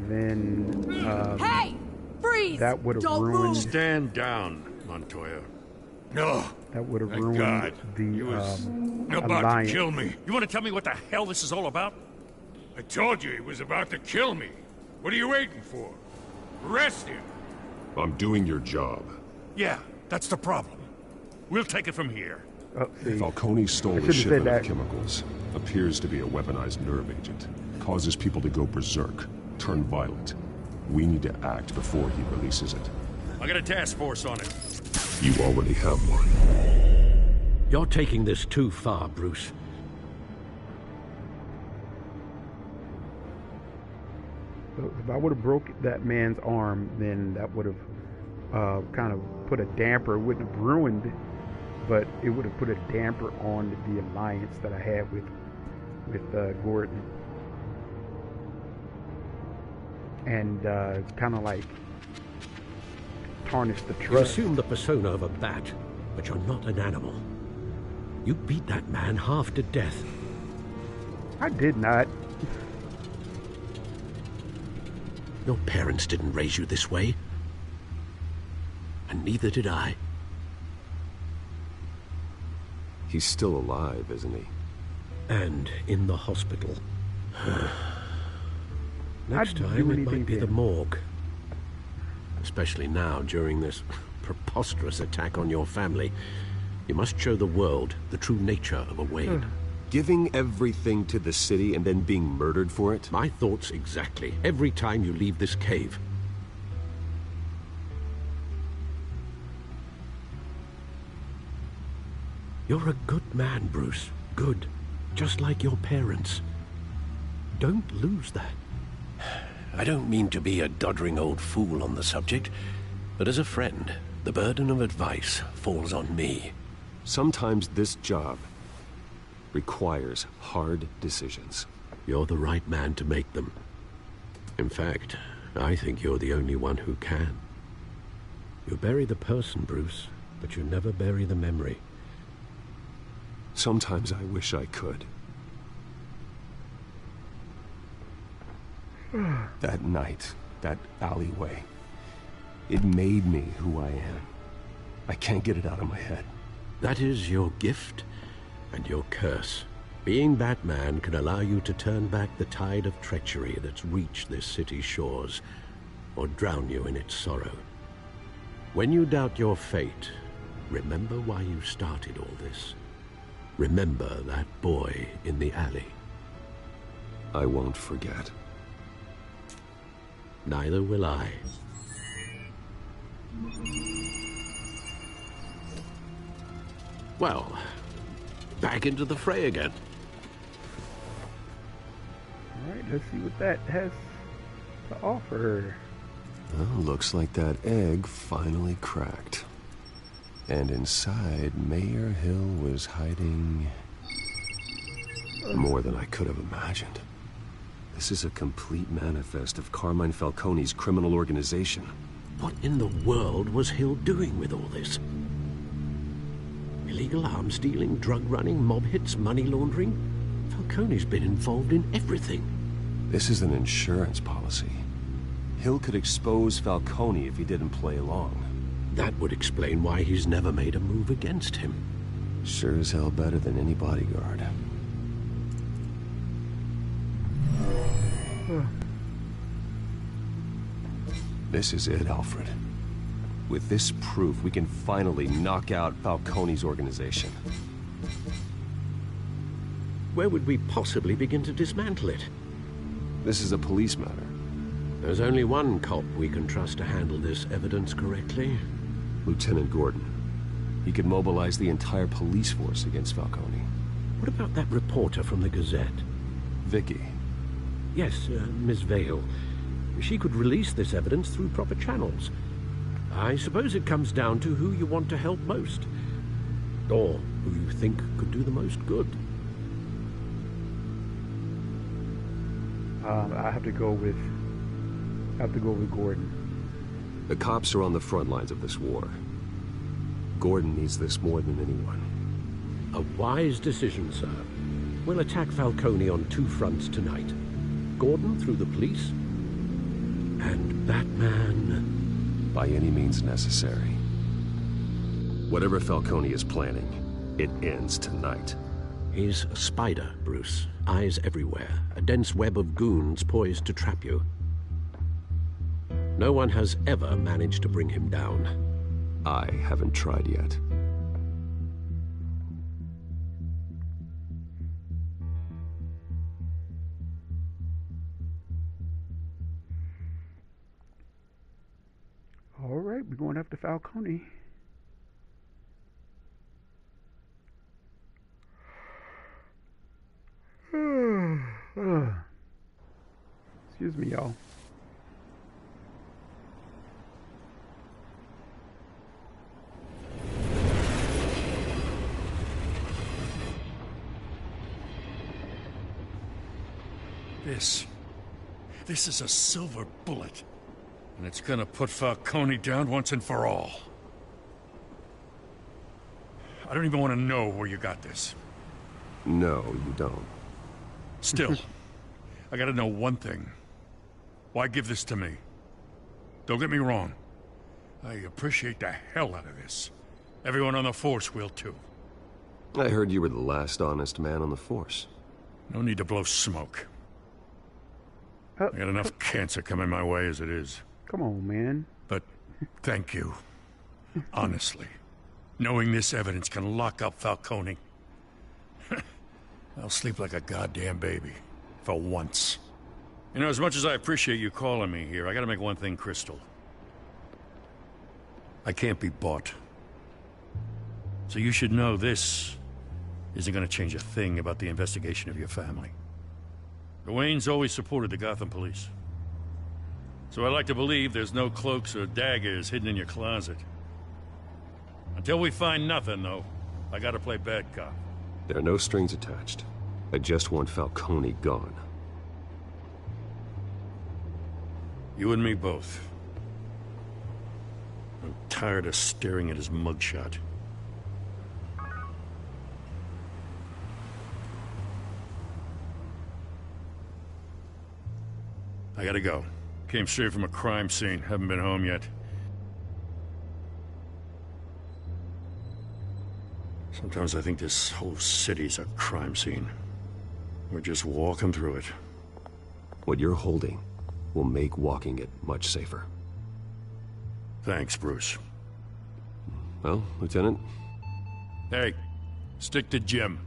then Hey! Freeze! that would have Don't ruined. move! Stand down, Montoya. No. That would have Thank ruined God. the He was about alliance. to kill me. You want to tell me what the hell this is all about? I told you he was about to kill me. What are you waiting for? Arrest him. I'm doing your job. Yeah, that's the problem. We'll take it from here. See, Falcone stole I a should've said shipment of that. chemicals. Appears to be a weaponized nerve agent. Causes people to go berserk, turn violent. We need to act before he releases it. I got a task force on it. You already have one. You're taking this too far, Bruce. So if I would have broke that man's arm, then that would have kind of put a damper. It wouldn't have ruined, but it would have put a damper on the alliance that I had with Gordon. And it's kind of like tarnished the You trust. assume the persona of a bat, but you're not an animal. You beat that man half to death. I did not. Your parents didn't raise you this way. And neither did I. He's still alive, isn't he? And in the hospital. Next I'd do time it anything might be to the him. morgue. Especially now, during this preposterous attack on your family. You must show the world the true nature of a Wayne. Giving everything to the city and then being murdered for it? My thoughts exactly. Every time you leave this cave. You're a good man, Bruce. Good. Just like your parents. Don't lose that. I don't mean to be a doddering old fool on the subject, but as a friend, the burden of advice falls on me. Sometimes this job requires hard decisions. You're the right man to make them. In fact, I think you're the only one who can. You bury the person, Bruce, but you never bury the memory. Sometimes I wish I could. That night, that alleyway, it made me who I am. I can't get it out of my head. That is your gift and your curse. Being Batman can allow you to turn back the tide of treachery that's reached this city's shores, or drown you in its sorrow. When you doubt your fate, remember why you started all this. Remember that boy in the alley. I won't forget. Neither will I. Well, back into the fray again. Alright, let's see what that has to offer. Well, looks like that egg finally cracked. And inside, Mayor Hill was hiding more than I could have imagined. This is a complete manifest of Carmine Falcone's criminal organization. What in the world was Hill doing with all this? Illegal arms dealing, drug running, mob hits, money laundering? Falcone's been involved in everything. This is an insurance policy. Hill could expose Falcone if he didn't play along. That would explain why he's never made a move against him. Sure as hell better than any bodyguard. This is it, Alfred. With this proof, we can finally knock out Falcone's organization. Where would we possibly begin to dismantle it? This is a police matter. There's only one cop we can trust to handle this evidence correctly. Lieutenant Gordon. He could mobilize the entire police force against Falcone. What about that reporter from the Gazette? Vicky. Yes, Miss Vale. She could release this evidence through proper channels. I suppose it comes down to who you want to help most. Or who you think could do the most good. I have to go with Gordon. The cops are on the front lines of this war. Gordon needs this more than anyone. A wise decision, sir. We'll attack Falcone on two fronts tonight. Gordon through the police, and Batman... by any means necessary. Whatever Falcone is planning, it ends tonight. He's a spider, Bruce. Eyes everywhere. A dense web of goons poised to trap you. No one has ever managed to bring him down. I haven't tried yet. All right, we're going after Falcone. Excuse me, y'all. This is a silver bullet. And it's gonna put Falcone down once and for all. I don't even want to know where you got this. No, you don't. Still, I gotta know one thing. Why give this to me? Don't get me wrong. I appreciate the hell out of this. Everyone on the Force will too. I heard you were the last honest man on the Force. No need to blow smoke. I got enough cancer coming my way as it is. Come on, man. But thank you. Honestly. Knowing this evidence can lock up Falcone. I'll sleep like a goddamn baby. For once. You know, as much as I appreciate you calling me here, I gotta make one thing crystal. I can't be bought. So you should know this isn't gonna change a thing about the investigation of your family. The Waynes always supported the Gotham police. So I like to believe there's no cloaks or daggers hidden in your closet. Until we find nothing, though, I gotta play bad cop. There are no strings attached. I just want Falcone gone. You and me both. I'm tired of staring at his mugshot. I gotta go. Came straight from a crime scene. Haven't been home yet. Sometimes I think this whole city's a crime scene. We're just walking through it. What you're holding will make walking it much safer. Thanks, Bruce. Well, Lieutenant? Hey, stick to Jim.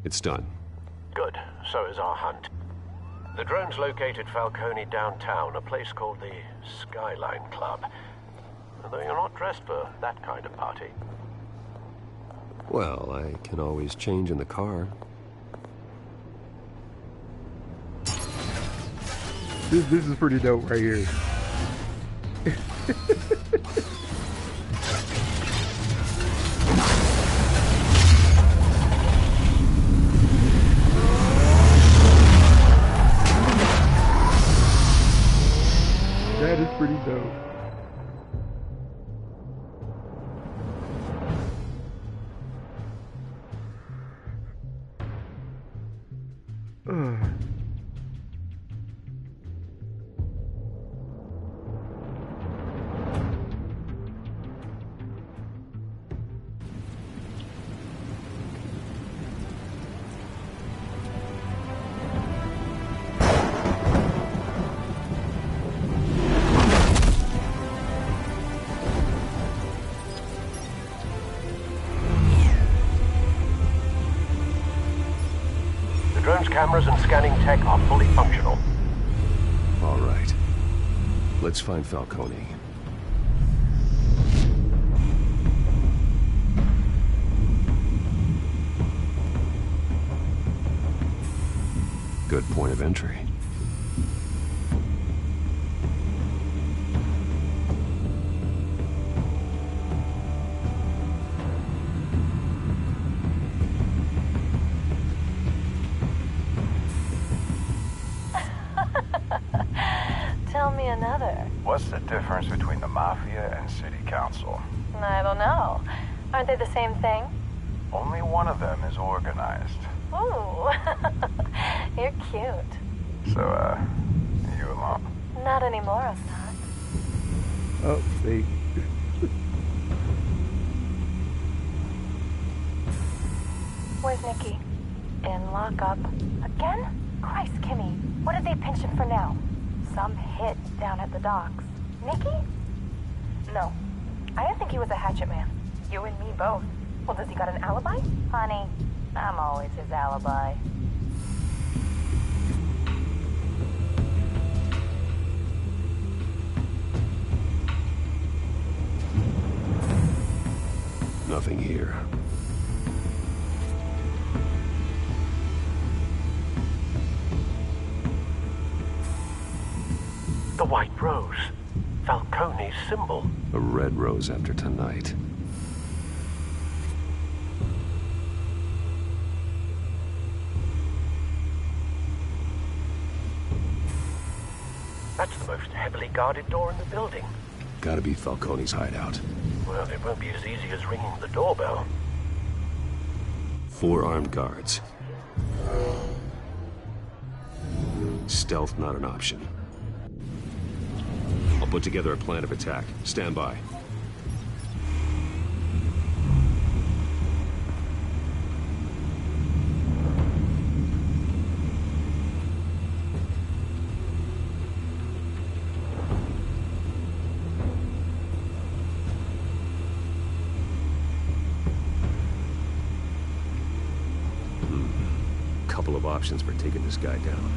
It's done. Good. So is our hunt. The drones located Falcone downtown, a place called the Skyline Club. Though you're not dressed for that kind of party. Well, I can always change in the car. This is pretty dope right here. That is pretty dope. Drone's cameras and scanning tech are fully functional. All right. Let's find Falcone. Good point of entry. Tell me another. What's the difference between the Mafia and City Council? I don't know. Aren't they the same thing? Only one of them is organized. Ooh. You're cute. So, you alone? Not anymore, I'm not. Oh, see. Where's Nikki? In lockup. Again? Christ, Kimmy. What did they pinch him for now? Some hit down at the docks. Nikki? No. I didn't think he was a hatchet man. You and me both. Well, does he got an alibi? Honey, I'm always his alibi. Nothing here. The White Rose. Falcone's symbol. A red rose after tonight. That's the most heavily guarded door in the building. Gotta be Falcone's hideout. Well, it won't be as easy as ringing the doorbell. 4 armed guards. Stealth not an option. I'll put together a plan of attack. Stand by. Couple of options for taking this guy down.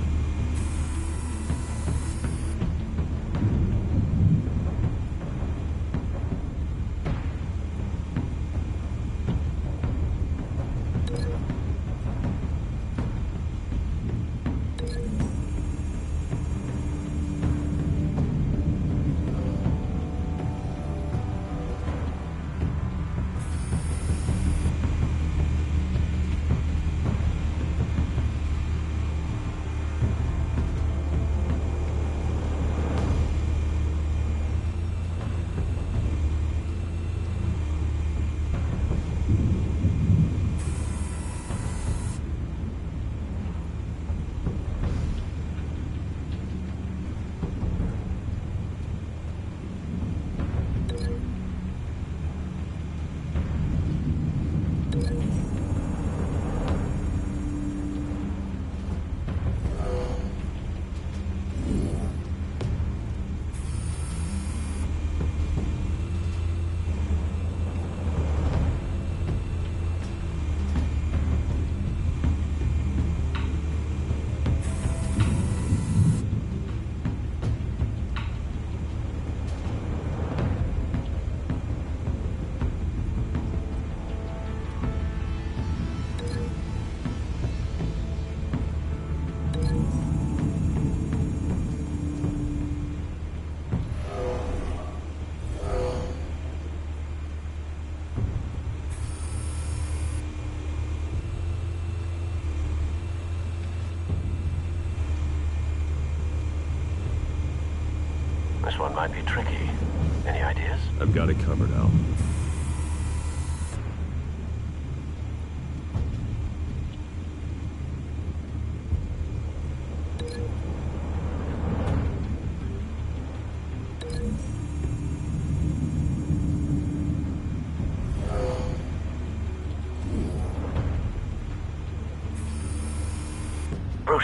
This one might be tricky. Any ideas? I've got it covered, Al. Bruce,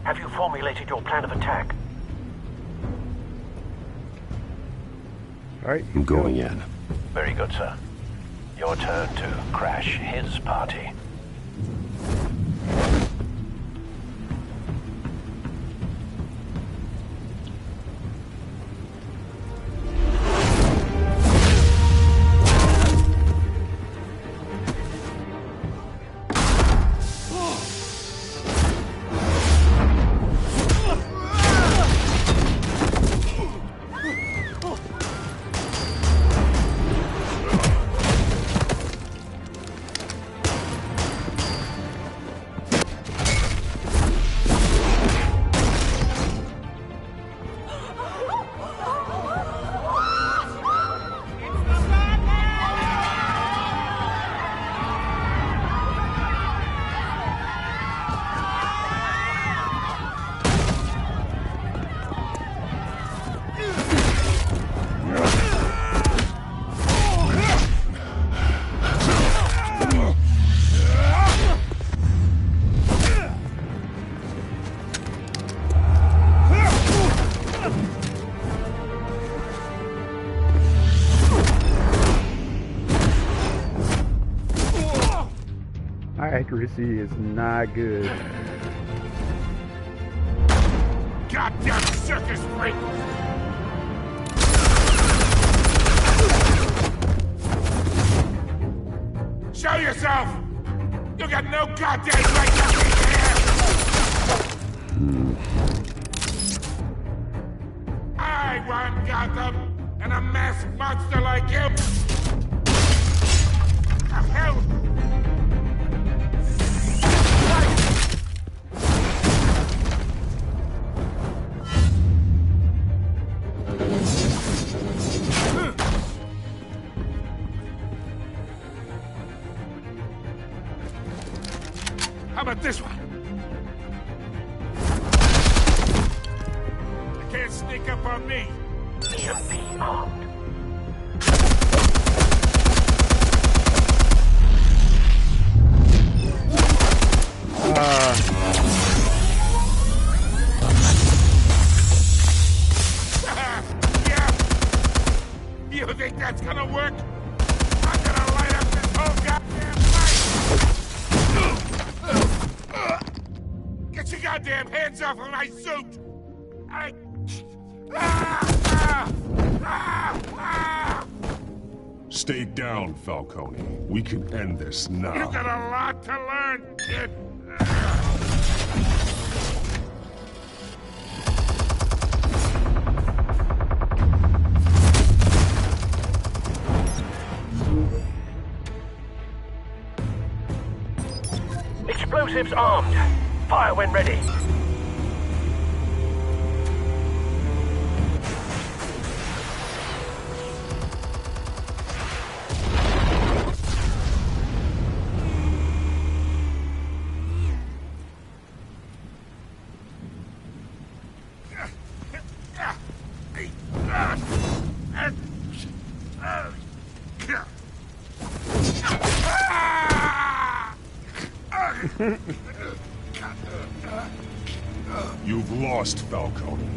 have you formulated your plan of attack? All right, I'm going in. Very good, sir. Your turn to crash his party. My accuracy is not good. Goddamn circus freak! Show yourself! You got no goddamn right to be here! I run Gotham, and a masked monster like you! The hell? How about this one? You can't sneak up on me. EMP armed. Yeah. You think that's gonna work? I'm gonna light up this whole goddamn place! Get your goddamn hands off of my suit! Stay down, Falcone. We can end this now. You got a lot to learn, kid. Explosives armed. Fire when ready. You've lost, Falcone.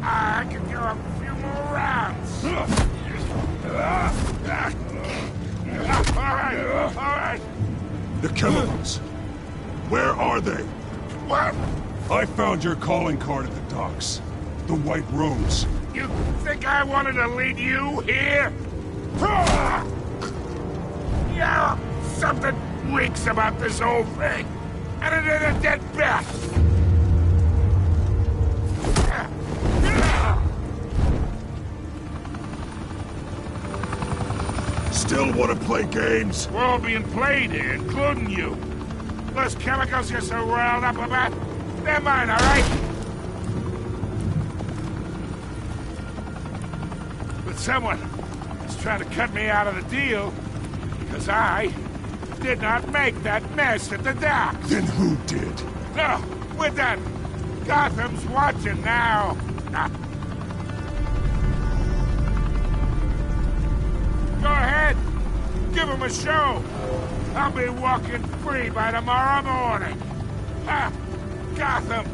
I can go a few more rounds. All right. The chemicals. Where are they? What? I found your calling card at the docks. The White Rose. You think I wanted to lead you here? Yeah, something reeks about this whole thing. And it is a dead bat. Still want to play games? We're all being played here, including you. Those chemicals you're so riled up about, they're mine, all right? that someone is trying to cut me out of the deal because I did not make that mess at the docks. Then who did? No, we're done. Gotham's watching now. Go ahead. Give him a show. I'll be walking free by tomorrow morning. Gotham.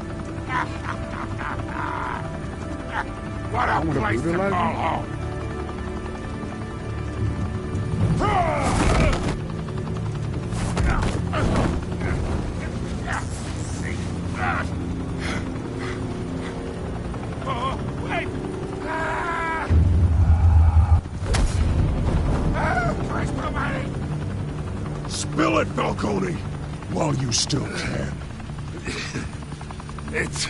What a place to call home. Oh, wait! Christ almighty! Spill it, Falcone, while you still can. It's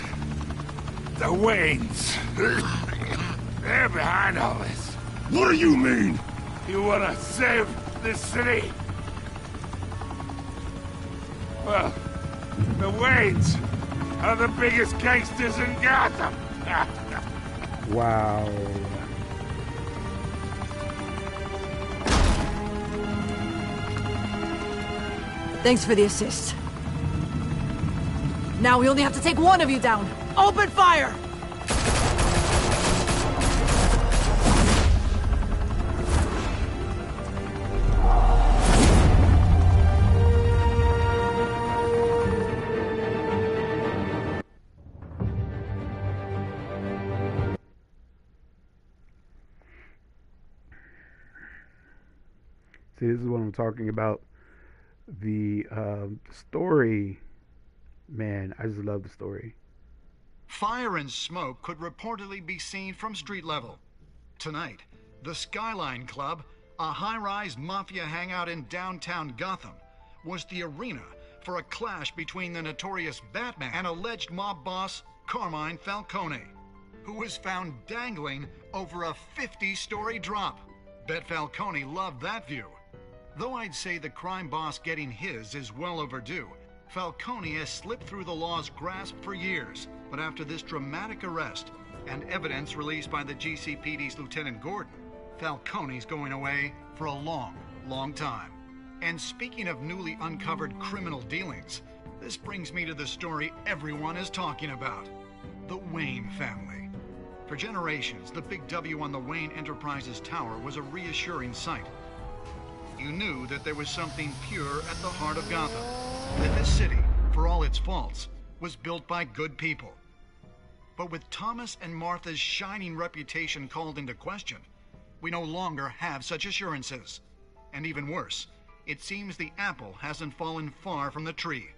the Waynes. They're behind all this. What do you mean? You wanna save this city? Well, the Waynes are the biggest gangsters in Gotham. Wow. Thanks for the assist. Now we only have to take one of you down. Open fire! See, this is what I'm talking about. The story, man, I just love the story. Fire and smoke could reportedly be seen from street level. Tonight, the Skyline Club, a high-rise mafia hangout in downtown Gotham, was the arena for a clash between the notorious Batman and alleged mob boss Carmine Falcone, who was found dangling over a 50-story drop. Bet Falcone loved that view. Though I'd say the crime boss getting his is well overdue, Falcone has slipped through the law's grasp for years. But after this dramatic arrest and evidence released by the GCPD's Lieutenant Gordon, Falcone's going away for a long, long time. And speaking of newly uncovered criminal dealings, this brings me to the story everyone is talking about: the Wayne family. For generations, the big W on the Wayne Enterprises Tower was a reassuring sight. You knew that there was something pure at the heart of Gotham, that this city, for all its faults, was built by good people. But with Thomas and Martha's shining reputation called into question, we no longer have such assurances. And even worse, it seems the apple hasn't fallen far from the tree.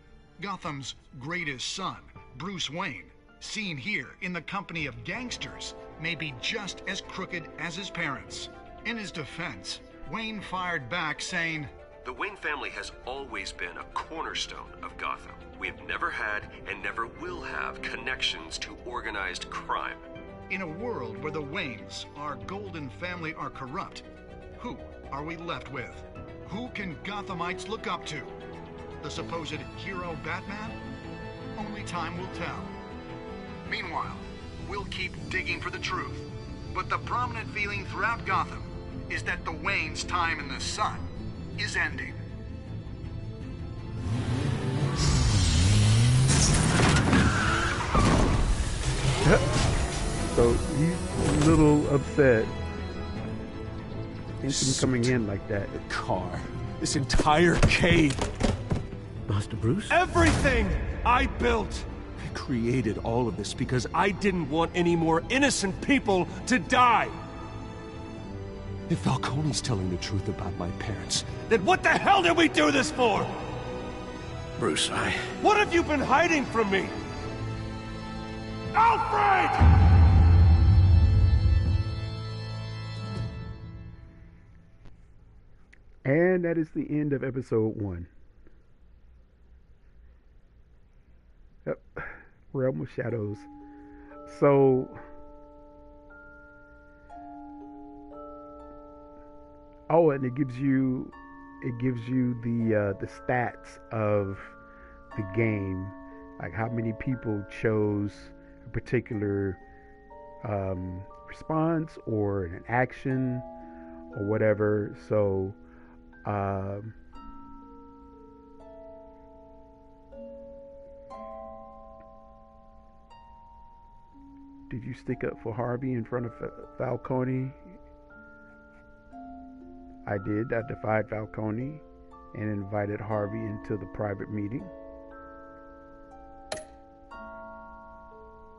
Gotham's greatest son, Bruce Wayne, seen here in the company of gangsters, may be just as crooked as his parents. In his defense, Wayne fired back saying, "The Wayne family has always been a cornerstone of Gotham. We have never had and never will have connections to organized crime." In a world where the Waynes, our golden family, are corrupt, who are we left with? Who can Gothamites look up to? The supposed hero Batman? Only time will tell. Meanwhile, we'll keep digging for the truth. But the prominent feeling throughout Gotham is that the Waynes' time in the sun is ending. So he's a little upset. Thinks him coming in like that. The car. This entire cave. Master Bruce? Everything I built. I created all of this because I didn't want any more innocent people to die. If Falcone's telling the truth about my parents, then what the hell did we do this for? Bruce, What have you been hiding from me? Alfred! And that is the end of episode 1. Yep. Realm of Shadows. So oh, and it gives you the stats of the game, like how many people chose a particular response or an action or whatever. So, did you stick up for Harvey in front of Falcone? I did. I defied Falcone and invited Harvey into the private meeting.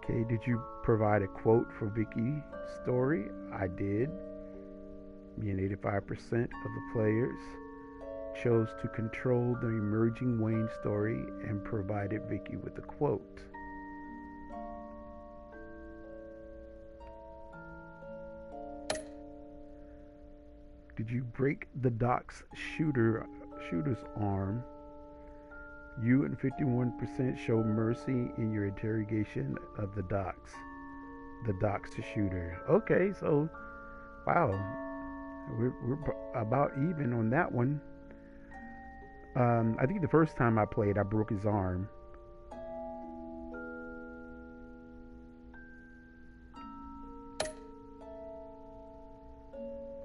Okay, did you provide a quote for Vicky's story? I did. Me and 85% of the players chose to control the emerging Wayne story and provided Vicky with a quote. Did you break the Doc's shooter's arm? You and 51% showed mercy in your interrogation of the Doc's shooter. Okay, so wow, we're about even on that one. I think the first time I played, I broke his arm.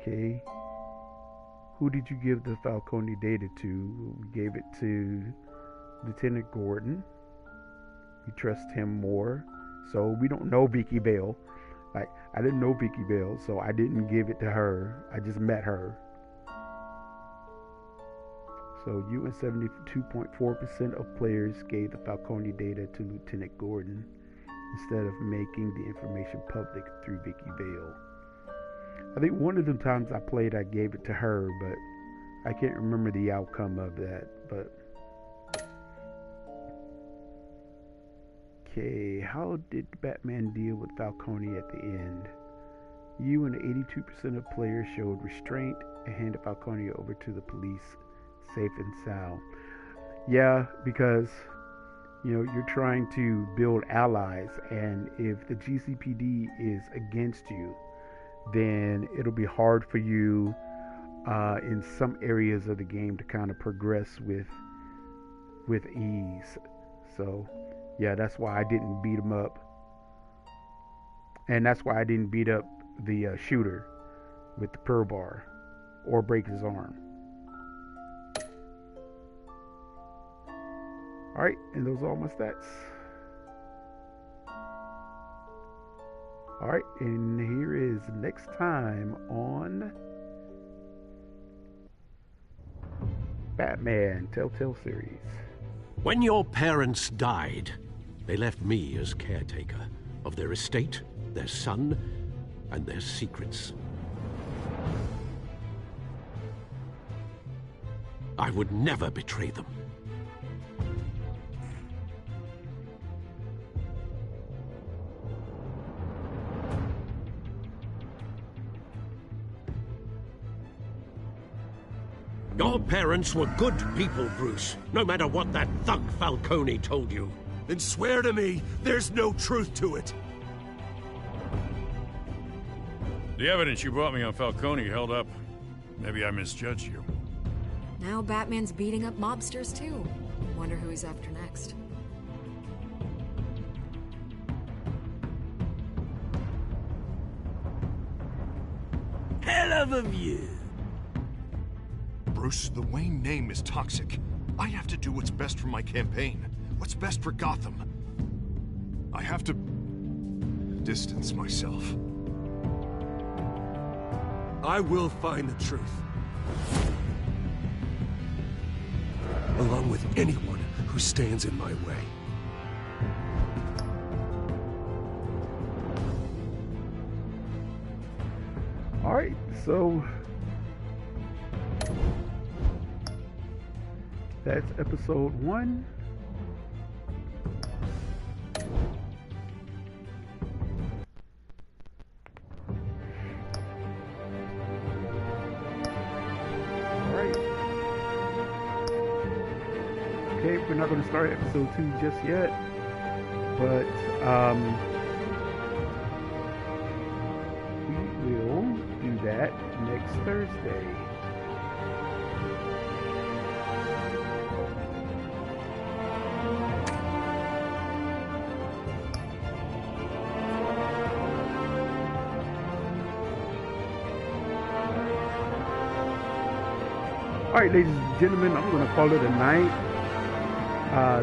Okay. Who did you give the Falcone data to? We gave it to Lieutenant Gordon. We trust him more. So we don't know Vicky Vale. Like, I didn't know Vicky Vale, so I didn't give it to her. I just met her. So you and 72.4% of players gave the Falcone data to Lieutenant Gordon instead of making the information public through Vicky Vale. I think one of the times I played, I gave it to her, but I can't remember the outcome of that. But okay, how did Batman deal with Falcone at the end? You and 82% of players showed restraint and handed Falcone over to the police, safe and sound. Yeah, because you're trying to build allies, and if the GCPD is against you, then it'll be hard for you in some areas of the game to kind of progress with ease. So yeah, that's why I didn't beat him up, and that's why I didn't beat up the shooter with the pearl bar or break his arm. Alright, and those are all my stats. Alright, and here is next time on Batman Telltale series. When your parents died, they left me as caretaker of their estate, their son, and their secrets. I would never betray them. Your parents were good people, Bruce, no matter what that thug Falcone told you. Then swear to me there's no truth to it. The evidence you brought me on Falcone held up. Maybe I misjudged you. Now Batman's beating up mobsters, too. Wonder who he's after next. Hell of a view. Bruce, the Wayne name is toxic. I have to do what's best for my campaign. What's best for Gotham. I have to distance myself. I will find the truth. Along with anyone who stands in my way. Alright, so that's episode 1. Alright. Okay, we're not going to start episode 2 just yet, but we will do that next Thursday. All right, ladies and gentlemen, I'm going to call it a night.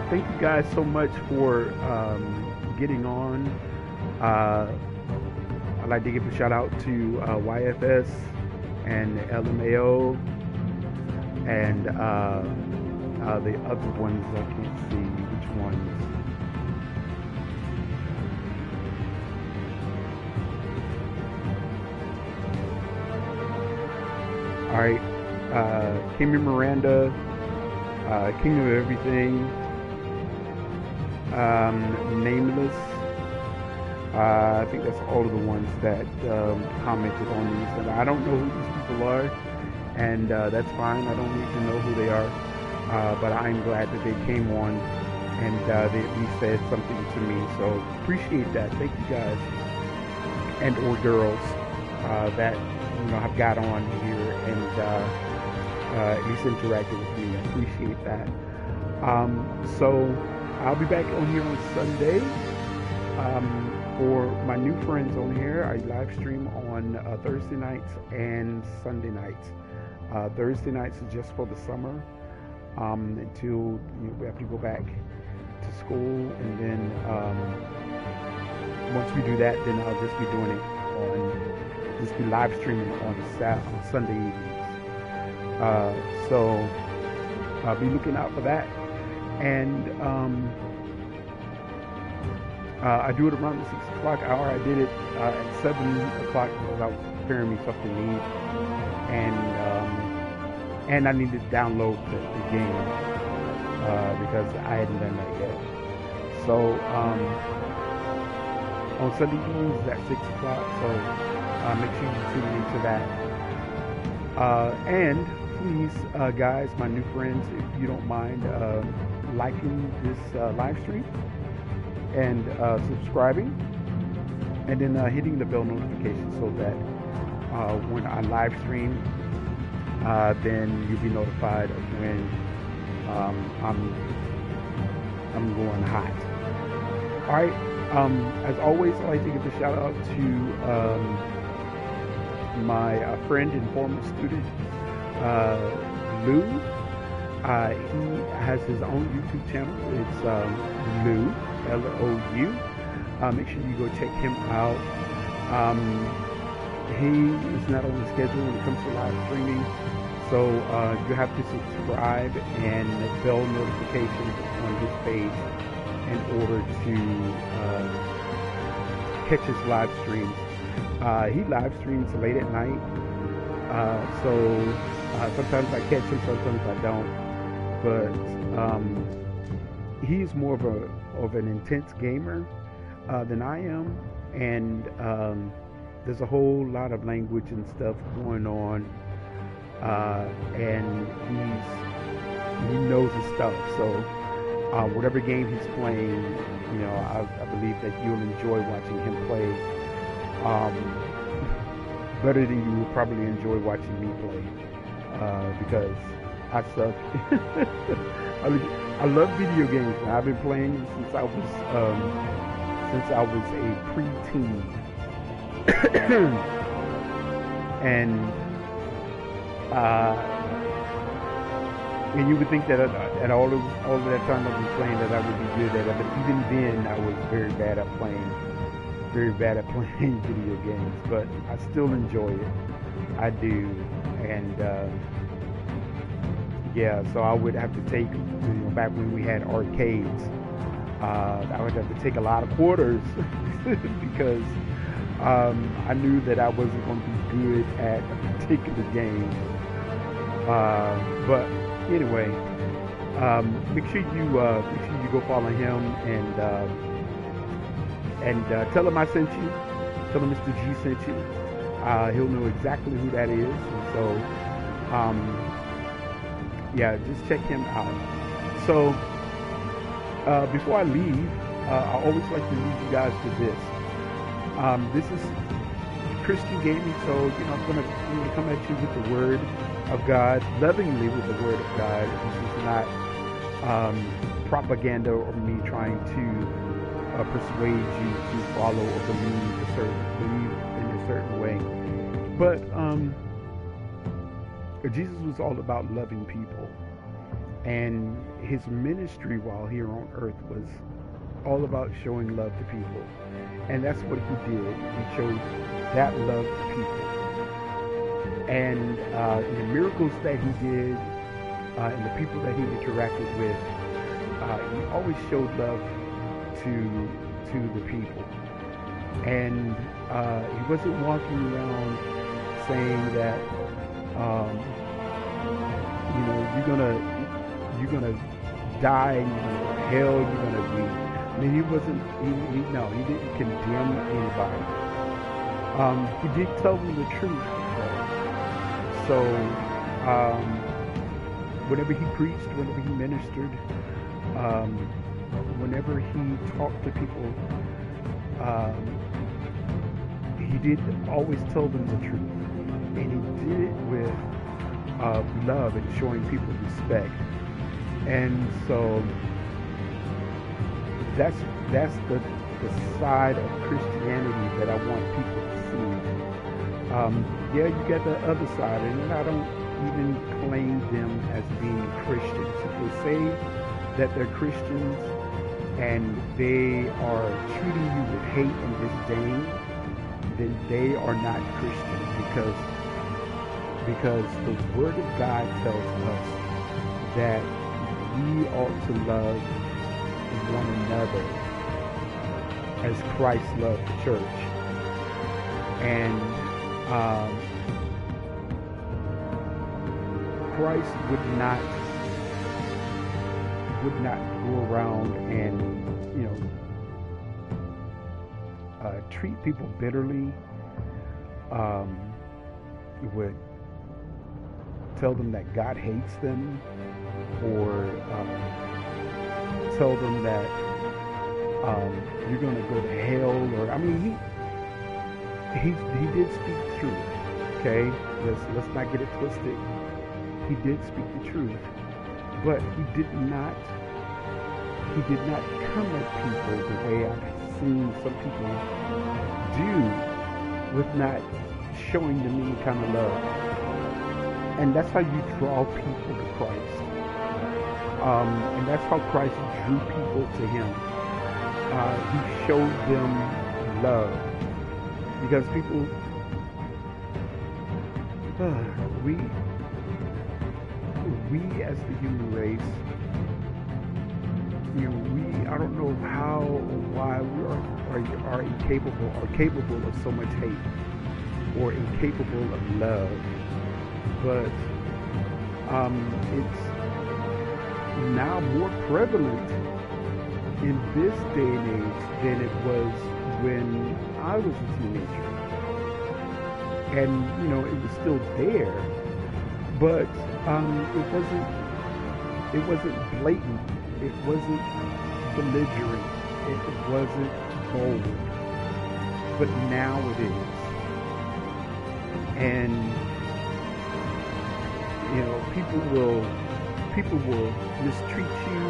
Thank you guys so much for getting on. I'd like to give a shout out to YFS and LMAO and the other ones. I can't see which ones. All right, Kimmy Miranda, King of Everything, Nameless. I think that's all of the ones that commented on these. And I don't know who these people are, and that's fine. I don't need to know who they are, but I'm glad that they came on and they at least said something to me. So appreciate that. Thank you guys and or girls that have got on here and at least interacted with me. I appreciate that. So I'll be back on here on Sunday. For my new friends on here, I live stream on Thursday nights and Sunday nights. Thursday nights is just for the summer until we have to go back to school, and then once we do that, then I'll just be doing it just be live streaming on Sunday evenings. So I'll be looking out for that, and I do it around the 6 o'clock hour. I did it at 7 o'clock because I was preparing me something to eat, and I needed to download the game because I hadn't done that yet. So on Sunday evenings at 6 o'clock. So make sure you tune into that. And please, guys, my new friends, if you don't mind liking this live stream and subscribing, and then hitting the bell notification so that when I live stream, then you'll be notified of when I'm going hot. All right. As always, I'd like to give a shout out to my friend and former student, Lou. He has his own YouTube channel. It's Lou, L-O-U. Make sure you go check him out. He is not on the schedule when it comes to live streaming, so you have to subscribe and bell notifications on his page in order to catch his live streams. He live streams late at night, so sometimes I catch him, sometimes I don't. But he's more of an intense gamer than I am, and there's a whole lot of language and stuff going on, and he knows his stuff. So whatever game he's playing, I believe that you'll enjoy watching him play better than you will probably enjoy watching me play, because I suck. I love video games. I've been playing since I was a preteen, and you would think that at all of that time I've been playing that I would be good at it, but even then I was very bad at playing video games. But I still enjoy it. I do, and yeah. So I would have to take, back when we had arcades, I would have to take a lot of quarters because I knew that I wasn't going to be good at a particular game. But anyway, make sure you go follow him and tell him I sent you. Tell him Mr. G sent you. He'll know exactly who that is. And so, yeah, just check him out. So, before I leave, I always like to leave you guys with this. This is Christian gaming, so I'm gonna come at you with the Word of God, lovingly with the Word of God. This is not propaganda or me trying to persuade you to follow or believe in a certain way. But Jesus was all about loving people. And his ministry while here on earth was all about showing love to people. And that's what he did. He showed that love to people. And the miracles that he did and the people that he interacted with, he always showed love to the people. And he wasn't walking around saying that, you're gonna die, you're gonna go to hell, you're gonna be. I mean, he didn't condemn anybody. He did tell them the truth, though. So, whenever he preached, whenever he ministered, whenever he talked to people, he did always tell them the truth. And he did it with love and showing people respect. And so that's the side of Christianity that I want people to see. Yeah, you got the other side, and I don't even claim them as being Christians. If they say that they're Christians and they are treating you with hate and disdain, then they are not Christians, because the Word of God tells us that we ought to love one another as Christ loved the church. And Christ would not go around and treat people bitterly. Would tell them that God hates them, or tell them that you're going to go to hell. Or I mean, he did speak truth. Okay, let's not get it twisted. He did speak the truth, but he did not come at people the way I've seen some people do, with not showing them any kind of love. And that's how you draw people to Christ. And that's how Christ drew people to him. He showed them love. Because people, we as the human race, I don't know how or why we are incapable or capable of so much hate, or incapable of love. But it's now more prevalent in this day and age than it was when I was a teenager. And it was still there, but it wasn't blatant, it wasn't belligerent, it wasn't bold, but now it is. And people will mistreat you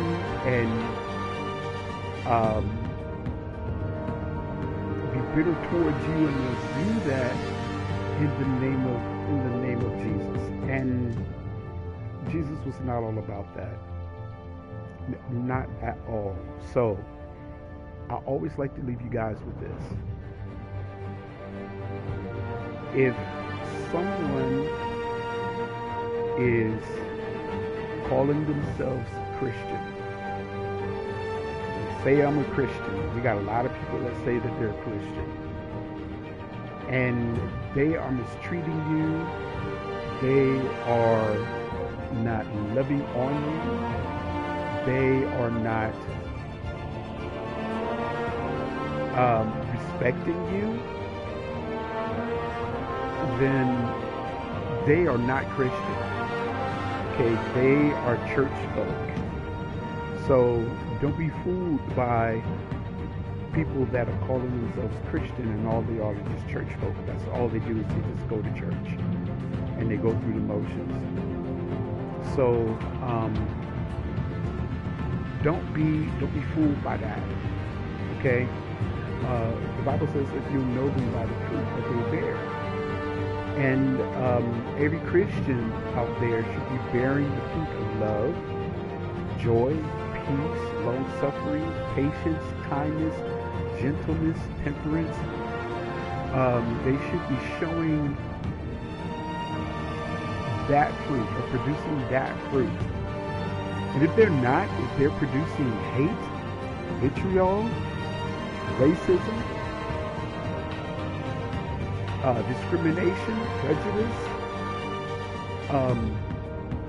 and be bitter towards you, and they'll do that in the name of Jesus. And Jesus was not all about that. Not at all. So I always like to leave you guys with this. If someone is calling themselves Christian, say I'm a Christian. We got a lot of people that say that they're Christian, and they are mistreating you, they are not loving on you, they are not respecting you, then they are not Christian. Okay, they are church folk. So don't be fooled by people that are calling themselves Christian and all they are is just church folk. That's all they do is they just go to church and they go through the motions. So don't be fooled by that. Okay, the Bible says that you know them by the fruit that they bear. And every Christian out there should be bearing the fruit of love, joy, peace, long-suffering, patience, kindness, gentleness, temperance. They should be showing that fruit or producing that fruit. And if they're not, if they're producing hate, vitriol, racism, discrimination, prejudice,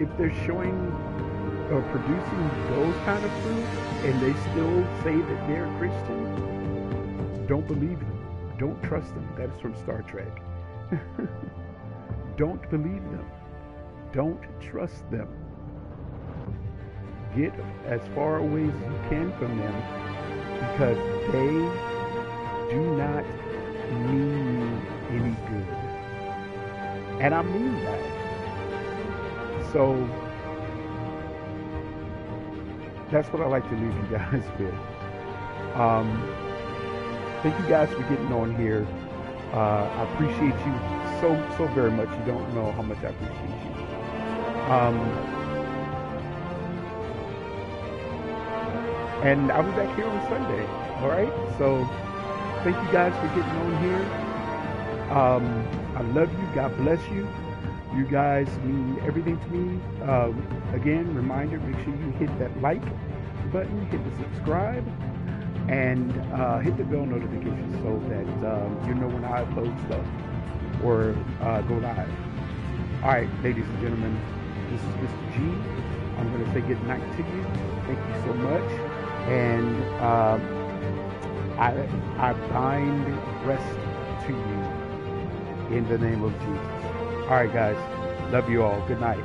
if they're showing or producing those kind of fruit and they still say that they're Christian, don't believe them. Don't trust them. That is from Star Trek. Don't believe them. Don't trust them. Get as far away as you can from them, because they do not mean you any good. And I mean that. So that's what I like to leave you guys with. Thank you guys for getting on here. I appreciate you so very much. You don't know how much I appreciate you. And I'll be back here on Sunday. All right. So thank you guys for getting on here. I love you. God bless you. You guys mean everything to me. Again, reminder, make sure you hit that like button, hit the subscribe, and hit the bell notification so that you know when I upload stuff or go live. All right, ladies and gentlemen, this is Mr. G. I'm going to say good night to you. Thank you so much. And I bind rest to you in the name of Jesus. All right, guys. Love you all. Good night.